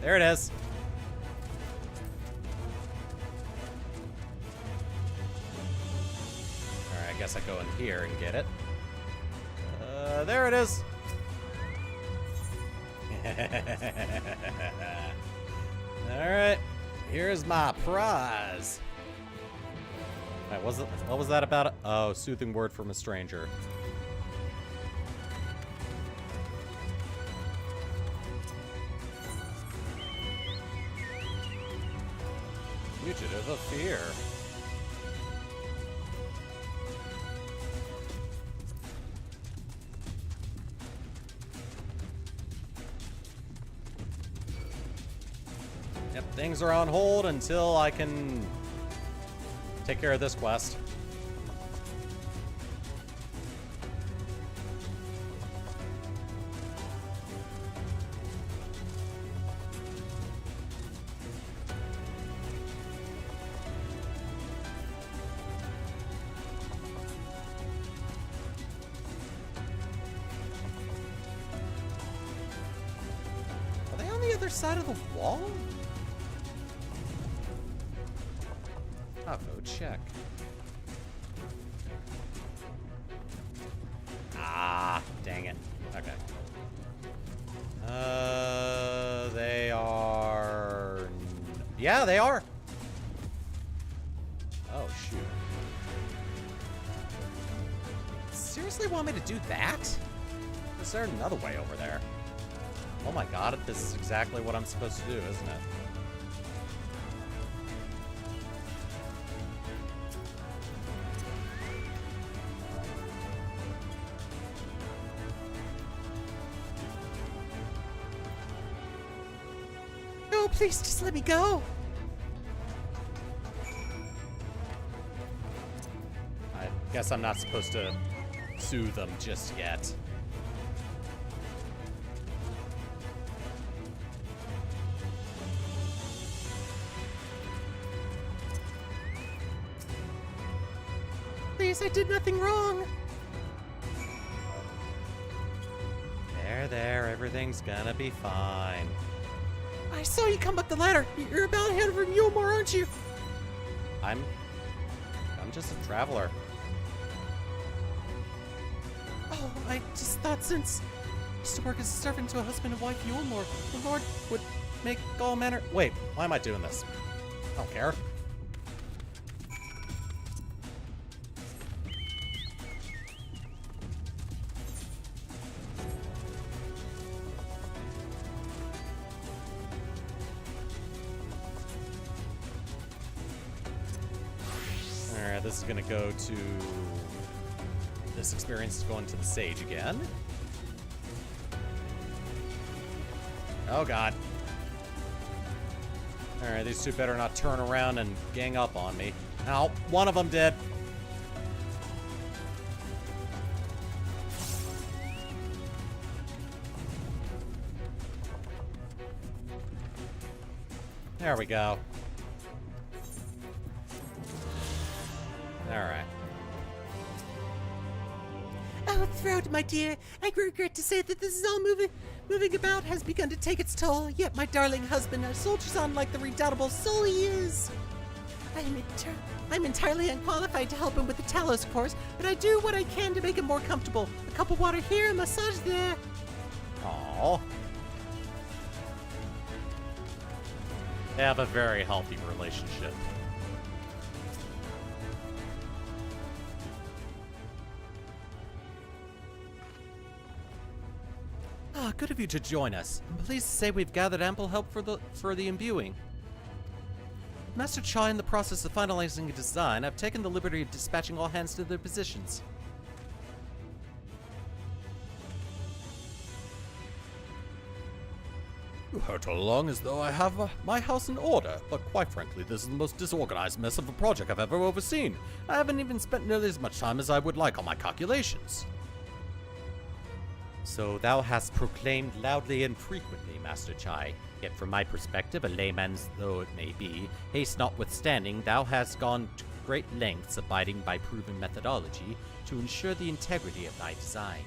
There it is. Alright, I guess I go in here and get it. There it is. Alright, here's my prize. Alright, what was that about? Oh, soothing word from a stranger. Fugitive of fear. Yep, things are on hold until I can take care of this quest. Side of the wall? I'll go check. Ah, dang it. Okay. They are... Yeah, they are. Oh, shoot. Seriously want me to do that? Is there another way over there? Oh my god, this is exactly what I'm supposed to do, isn't it? No, please, just let me go. I guess I'm not supposed to soothe them just yet. I did nothing wrong. There, everything's gonna be fine. I saw you come up the ladder. You're about to head over to Mulemore, aren't you? I'm just a traveler. Oh, I just thought since I used to work as a servant to a husband and wife Mulemore, the Lord would make all manner... Wait, why am I doing this? I don't care. This is gonna go to... This experience is going to the Sage again. Oh god. Alright, these two better not turn around and gang up on me. Ow, one of them did. There we go. Alright. Oh, Throat, my dear, I regret to say that this is all moving about has begun to take its toll, yet my darling husband soldiers on like the redoubtable soul he is. I'm entirely unqualified to help him with the Talos course, but I do what I can to make him more comfortable. A cup of water here, a massage there. Aww. They have a very healthy relationship. Ah, good of you to join us. I'm pleased to say we've gathered ample help for the imbuing. Master Chai, in the process of finalizing a design, I've taken the liberty of dispatching all hands to their positions. You hurt along as though I have my house in order, but quite frankly, this is the most disorganized mess of a project I've ever overseen. I haven't even spent nearly as much time as I would like on my calculations. So thou hast proclaimed loudly and frequently, Master Chai. Yet from my perspective, a layman's though it may be, haste notwithstanding, thou hast gone to great lengths abiding by proven methodology to ensure the integrity of thy design.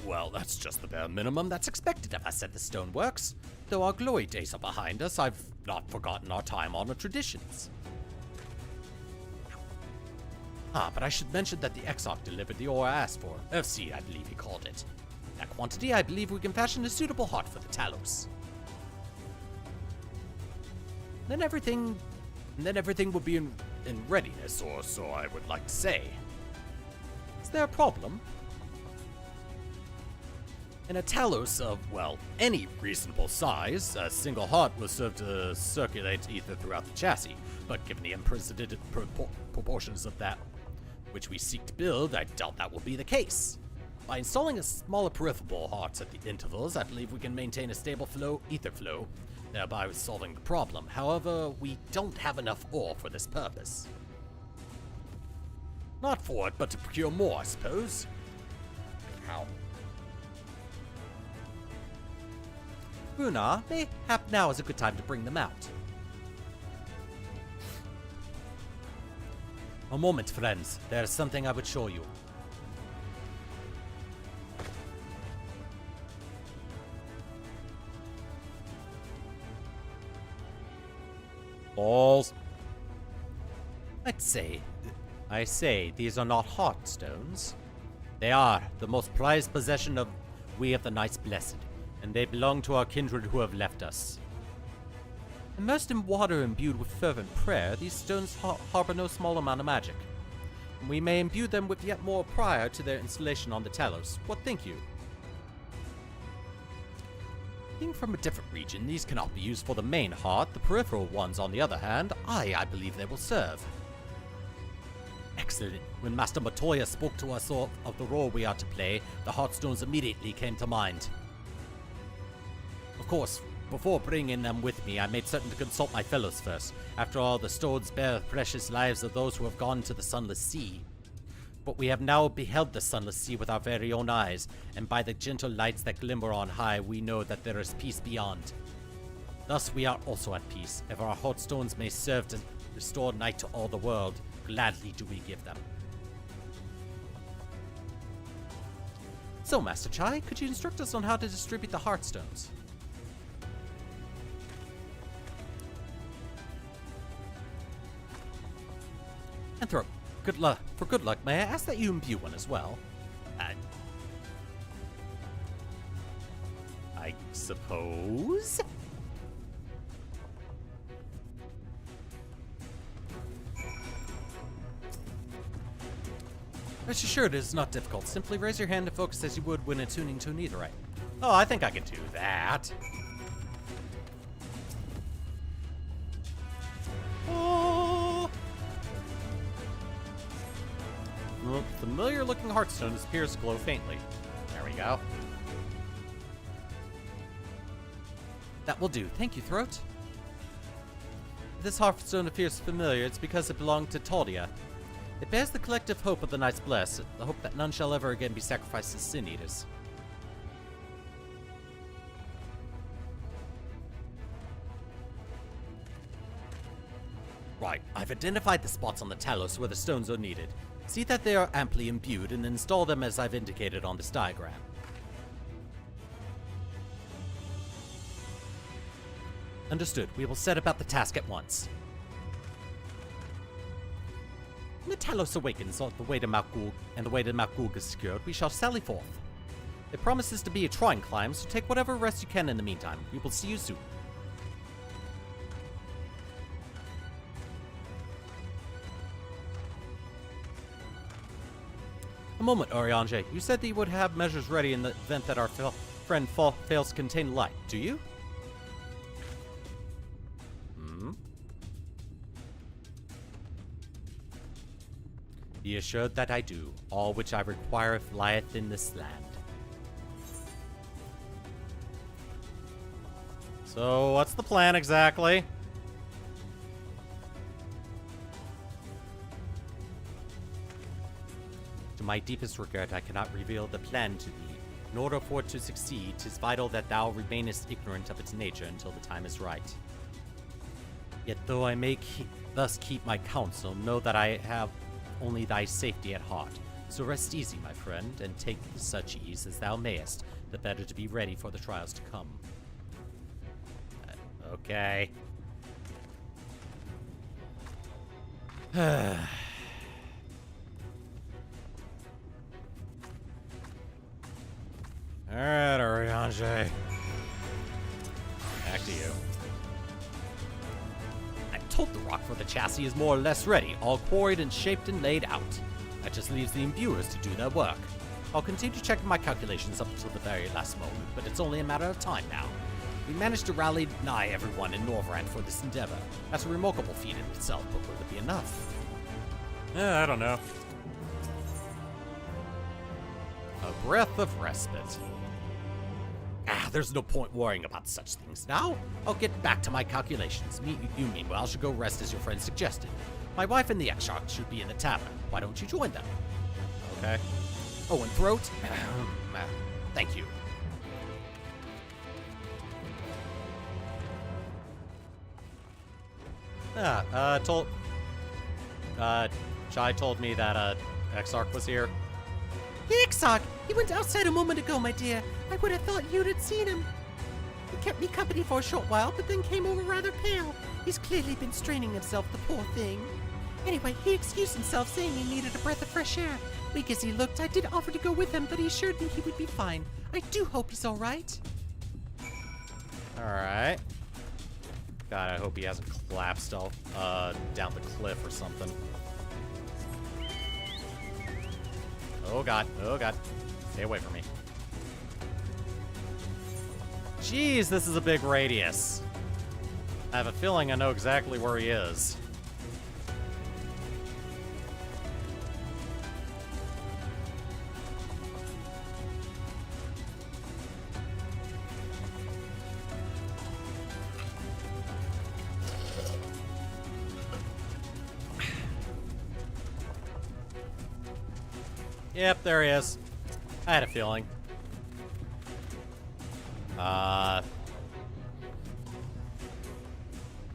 Well, that's just the bare minimum that's expected of us at the Stoneworks. Though our glory days are behind us, I've not forgotten our time-honored traditions. But I should mention that the XIV delivered the ore I asked for. FC, I believe he called it. In that quantity, I believe we can fashion a suitable heart for the Talos. Then everything will be in readiness, or so I would like to say. Is there a problem? In a Talos of, well, any reasonable size, a single heart will serve to circulate ether throughout the chassis, but given the unprecedented proportions of that which we seek to build, I doubt that will be the case. By installing a smaller peripheral hearts at the intervals, I believe we can maintain a stable ether flow, thereby solving the problem. However, we don't have enough ore for this purpose. Not for it, but to procure more, I suppose. How? Runa, mayhap now is a good time to bring them out. A moment, friends. There is something I would show you. Balls. I say, these are not heart stones. They are the most prized possession of we of the Knights Blessed, and they belong to our kindred who have left us. Immersed in water imbued with fervent prayer, these stones harbor no small amount of magic. And we may imbue them with yet more prior to their installation on the Talos. What think you? Being from a different region, these cannot be used for the main heart. The peripheral ones, on the other hand, I believe they will serve. Excellent. When Master Matoya spoke to us of the role we are to play, the Heartstones immediately came to mind. Of course, before bringing them with me, I made certain to consult my fellows first. After all, the stones bear the precious lives of those who have gone to the Sunless Sea. But we have now beheld the Sunless Sea with our very own eyes, and by the gentle lights that glimmer on high, we know that there is peace beyond. Thus we are also at peace. If our Heartstones may serve to restore night to all the world, gladly do we give them. So, Master Chai, could you instruct us on how to distribute the Heartstones? And for good luck, may I ask that you imbue one as well? I suppose? Rest assured, it is not difficult. Simply raise your hand to focus as you would when attuning to an aetherite. Oh, I think I can do that. Oh. Well, familiar-looking Heartstone appears to glow faintly. There we go. That will do. Thank you, Throat. If this Heartstone appears familiar, it's because it belonged to Taldia. It bears the collective hope of the Knights Blessed, the hope that none shall ever again be sacrificed as Sin Eaters. Right, I've identified the spots on the Talos where the stones are needed. See that they are amply imbued and install them as I've indicated on this diagram. Understood. We will set about the task at once. When the Talos awakens on the way to Mount Gulg, and the way to Mount Gulg is secured, we shall sally forth. It promises to be a trying climb, so take whatever rest you can in the meantime. We will see you soon. A moment, Oriange. You said that you would have measures ready in the event that our friend fails to contain light. Do you? Be assured that I do. All which I require lieth in this land. So, what's the plan exactly? To my deepest regret, I cannot reveal the plan to thee. In order for it to succeed, 'tis vital that thou remainest ignorant of its nature until the time is right. Yet though I may thus keep my counsel, know that I have only thy safety at heart. So rest easy, my friend, and take such ease as thou mayest, the better to be ready for the trials to come. Okay. Alright, Oriange. Back to you. I told the rock for the chassis is more or less ready, all quarried and shaped and laid out. That just leaves the imbuers to do their work. I'll continue checking my calculations up until the very last moment, but it's only a matter of time now. We managed to rally nigh everyone in Norvrand for this endeavor. That's a remarkable feat in itself, but will it be enough? I don't know. A breath of respite. There's no point worrying about such things now. I'll get back to my calculations. You meanwhile should go rest as your friend suggested. My wife and the Exarch should be in the tavern. Why don't you join them? Okay. Oh, and Throat? Thank you. Chai told me that, Exarch was here. The Exarch! He went outside a moment ago, my dear. I would have thought you'd have seen him. He kept me company for a short while, but then came over rather pale. He's clearly been straining himself, the poor thing. Anyway, he excused himself, saying he needed a breath of fresh air. Weak as he looked, I did offer to go with him, but he assured me he would be fine. I do hope he's all right. Alright. God, I hope he hasn't collapsed down the cliff or something. Oh god, oh god. Stay away from me. Jeez, this is a big radius. I have a feeling I know exactly where he is. Yep, there he is. I had a feeling.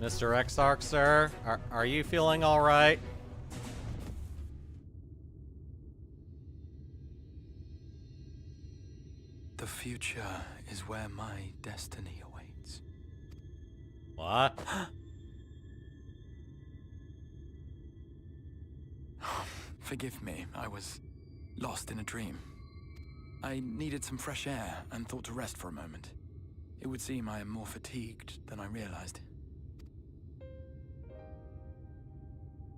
Mr. Exarch, sir, are you feeling all right? The future is where my destiny awaits. What? Forgive me, I was lost in a dream. I needed some fresh air and thought to rest for a moment. It would seem I am more fatigued than I realized.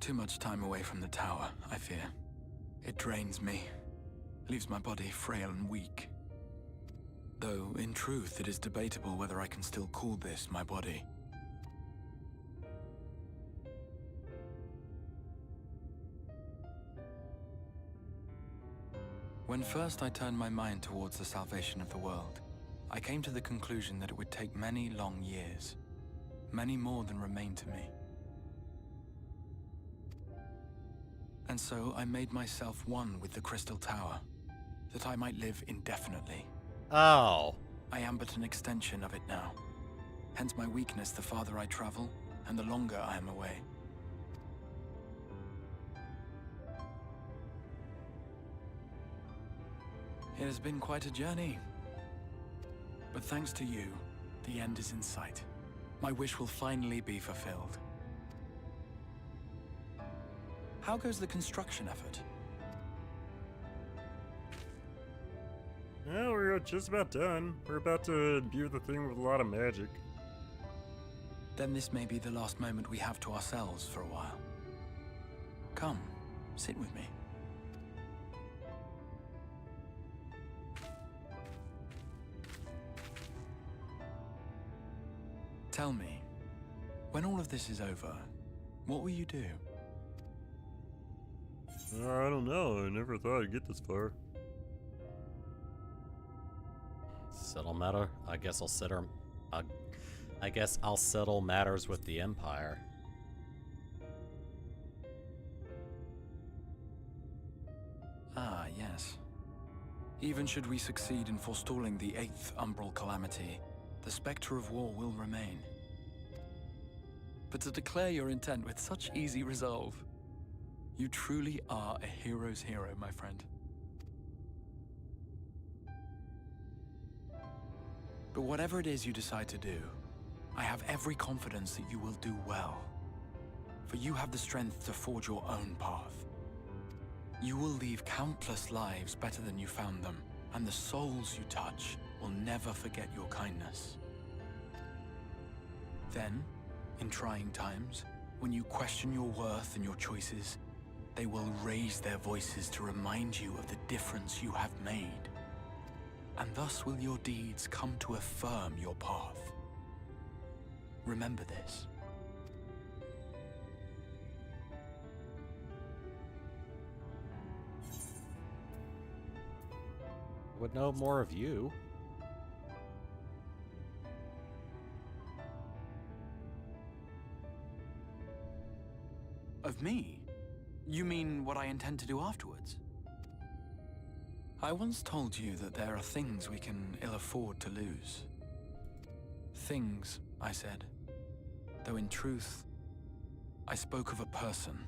Too much time away from the tower, I fear. It drains me, leaves my body frail and weak. Though, in truth, it is debatable whether I can still call this my body. When first I turned my mind towards the salvation of the world, I came to the conclusion that it would take many long years, many more than remain to me. And so I made myself one with the Crystal Tower, that I might live indefinitely. Oh. I am but an extension of it now. Hence my weakness the farther I travel, and the longer I am away. It has been quite a journey. But thanks to you, the end is in sight. My wish will finally be fulfilled. How goes the construction effort? Yeah, we're just about done. We're about to imbue the thing with a lot of magic. Then this may be the last moment we have to ourselves for a while. Come, sit with me. Tell me, when all of this is over, what will you do? I don't know. I never thought I'd get this far. Settle matter? I guess I'll settle matters with the Empire. Ah, yes. Even should we succeed in forestalling the 8th Umbral Calamity, the specter of war will remain. But to declare your intent with such easy resolve, you truly are a hero's hero, my friend. But whatever it is you decide to do, I have every confidence that you will do well. For you have the strength to forge your own path. You will leave countless lives better than you found them, and the souls you touch will never forget your kindness. Then, in trying times, when you question your worth and your choices, they will raise their voices to remind you of the difference you have made. And thus will your deeds come to affirm your path. Remember this. Would know more of you. Of me? You mean what I intend to do afterwards? I once told you that there are things we can ill afford to lose. Things, I said. Though in truth, I spoke of a person.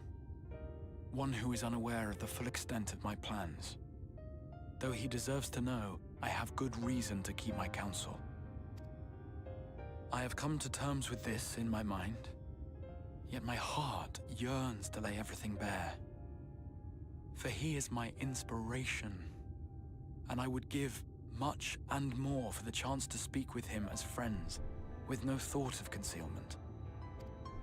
One who is unaware of the full extent of my plans. Though he deserves to know, I have good reason to keep my counsel. I have come to terms with this in my mind, yet my heart yearns to lay everything bare. For he is my inspiration, and I would give much and more for the chance to speak with him as friends, with no thought of concealment.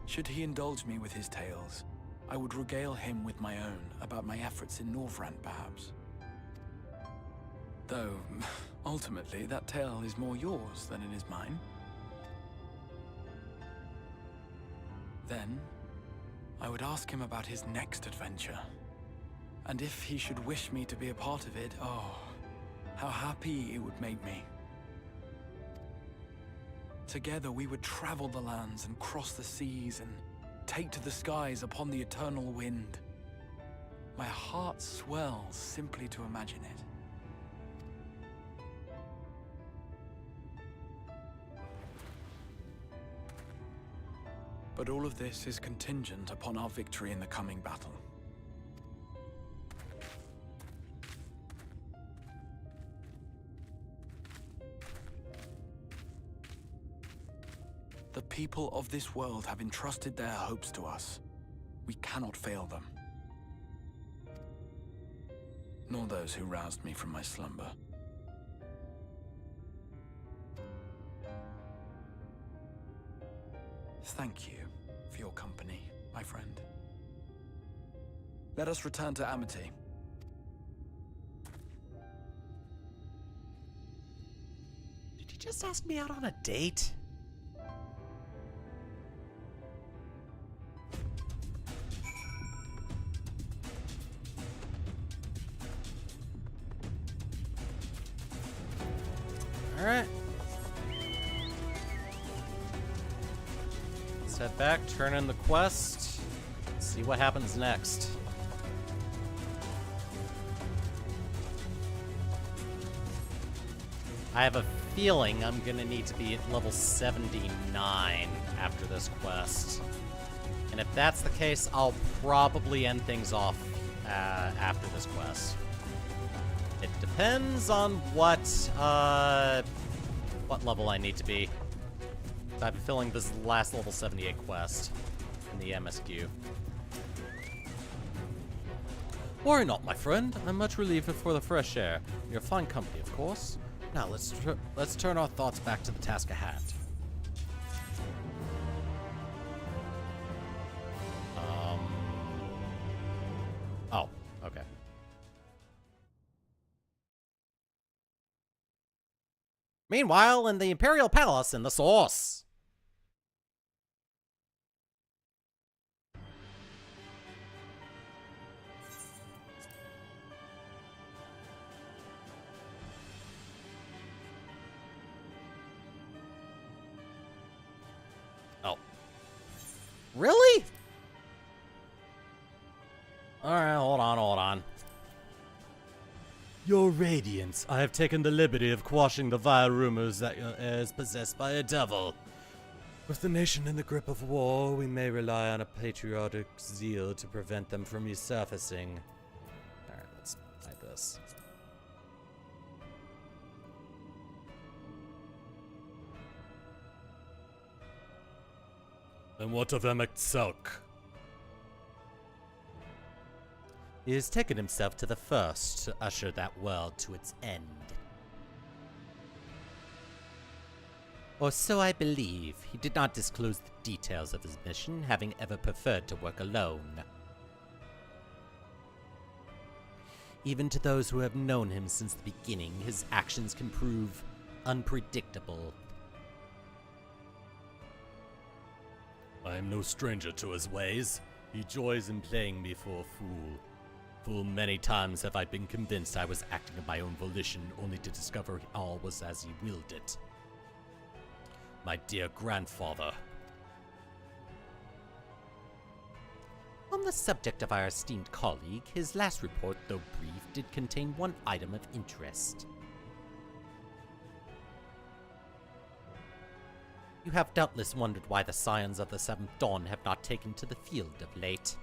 Should he indulge me with his tales, I would regale him with my own about my efforts in Northrend, perhaps. Though, ultimately, that tale is more yours than it is mine. Then, I would ask him about his next adventure. And if he should wish me to be a part of it, oh, how happy it would make me. Together we would travel the lands and cross the seas and take to the skies upon the eternal wind. My heart swells simply to imagine it. But all of this is contingent upon our victory in the coming battle. The people of this world have entrusted their hopes to us. We cannot fail them. Nor those who roused me from my slumber. Thank you for your company, my friend. Let us return to Amity. Did you just ask me out on a date? All right. Let's head back, turn in the quest, see what happens next. I have a feeling I'm gonna need to be at level 79 after this quest. And if that's the case, I'll probably end things off after this quest. It depends on what level I need to be. I have a feeling this is the last level 78 quest in the MSQ. Worry not, my friend. I'm much relieved for the fresh air. You're fine company, of course. Now let's turn our thoughts back to the task at hand. Oh, okay. Meanwhile, in the Imperial Palace in the Source. Oh. Really? Alright, hold on. Your Radiance, I have taken the liberty of quashing the vile rumors that your heir is possessed by a devil. With the nation in the grip of war, we may rely on a patriotic zeal to prevent them from resurfacing. Alright, let's type this. And what of Emek Selk? He has taken himself to the first to usher that world to its end. Or so I believe. He did not disclose the details of his mission, having ever preferred to work alone. Even to those who have known him since the beginning, his actions can prove unpredictable. I am no stranger to his ways. He joys in playing me for a fool. Full many times have I been convinced I was acting of my own volition, only to discover all was as he willed it. My dear grandfather. On the subject of our esteemed colleague, his last report, though brief, did contain one item of interest. You have doubtless wondered why the Scions of the Seventh Dawn have not taken to the field of late.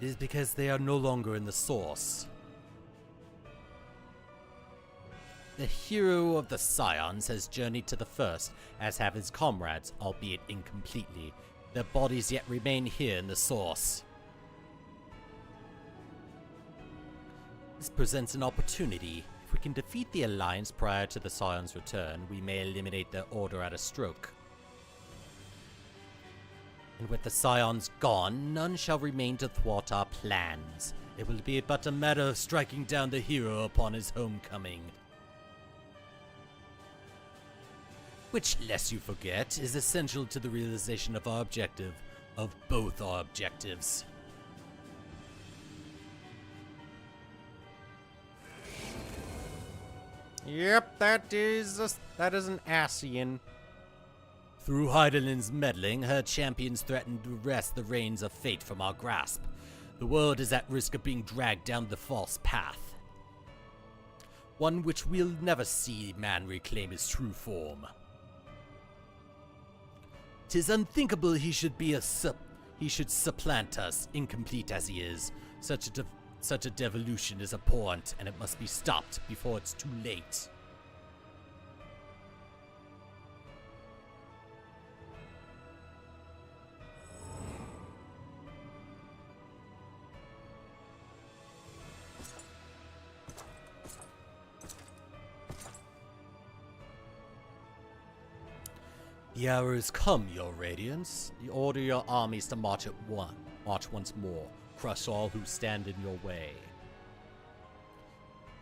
It is because they are no longer in the Source. The hero of the Scions has journeyed to the First, as have his comrades, albeit incompletely. Their bodies yet remain here in the Source. This presents an opportunity. If we can defeat the Alliance prior to the Scions' return, we may eliminate their order at a stroke. And with the Scions gone, none shall remain to thwart our plans. It will be but a matter of striking down the hero upon his homecoming. Which, lest you forget, is essential to the realization of our objective, of both our objectives. Yep, that is an Ascian. Through Heidelin's meddling, her champions threaten to wrest the reins of fate from our grasp. The world is at risk of being dragged down the false path. One which we'll never see man reclaim his true form. 'Tis unthinkable he should supplant us, incomplete as he is. Such a devolution is abhorrent, and it must be stopped before it's too late. The hour has come, your Radiance. You order your armies to march once more. Crush all who stand in your way.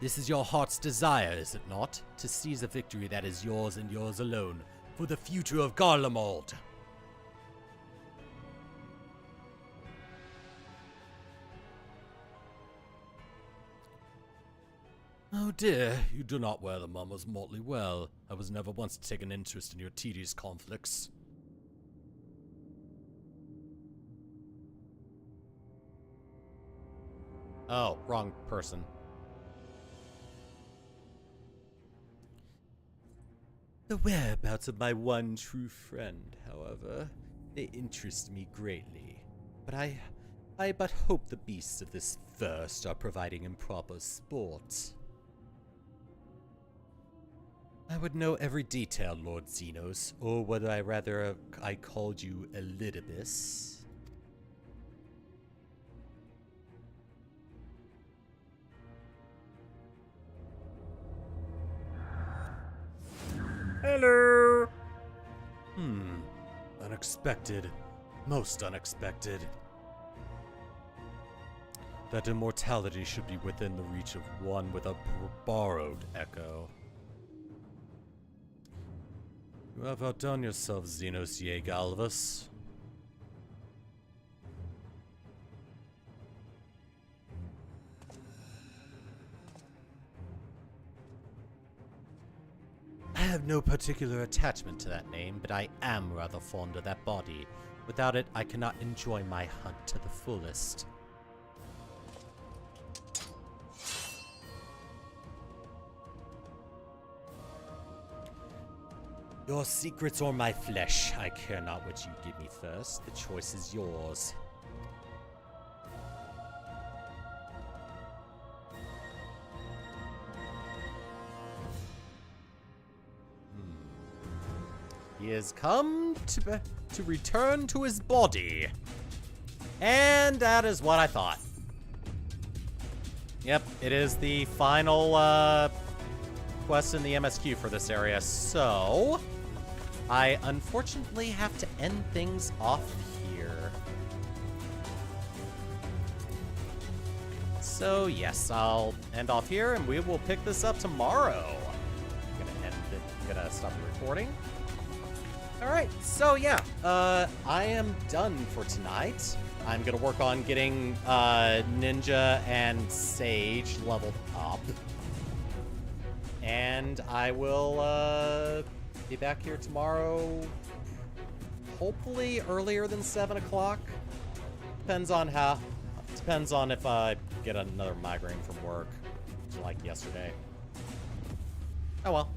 This is your heart's desire, is it not? To seize a victory that is yours and yours alone, for the future of Garlemald. Oh dear, you do not wear the mummers mortally well. I was never once to take an interest in your tedious conflicts. Oh, wrong person. The whereabouts of my one true friend, however, they interest me greatly. But I I but hope the beasts of this thirst are providing improper sport. I would know every detail, Lord Xenos, or would I rather I called you Elidibus? Hello! Unexpected. Most unexpected. That immortality should be within the reach of one with a borrowed echo. You have outdone yourself, Xenos Galvus. I have no particular attachment to that name, but I am rather fond of that body. Without it, I cannot enjoy my hunt to the fullest. Your secrets or my flesh, I care not what you give me first. The choice is yours. He has come to return to his body. And that is what I thought. Yep, it is the final quest in the MSQ for this area, so I unfortunately have to end things off here. So yes, I'll end off here and we will pick this up tomorrow. I'm gonna stop the recording. Alright, so yeah, I am done for tonight. I'm gonna work on getting Ninja and Sage leveled up. And I will be back here tomorrow, hopefully earlier than 7 o'clock. Depends on if I get another migraine from work, like yesterday. Oh well.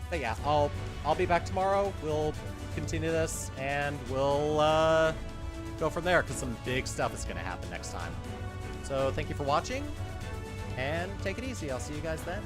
But yeah, I'll be back tomorrow. We'll continue this, and we'll go from there, because some big stuff is going to happen next time. So thank you for watching, and take it easy. I'll see you guys then.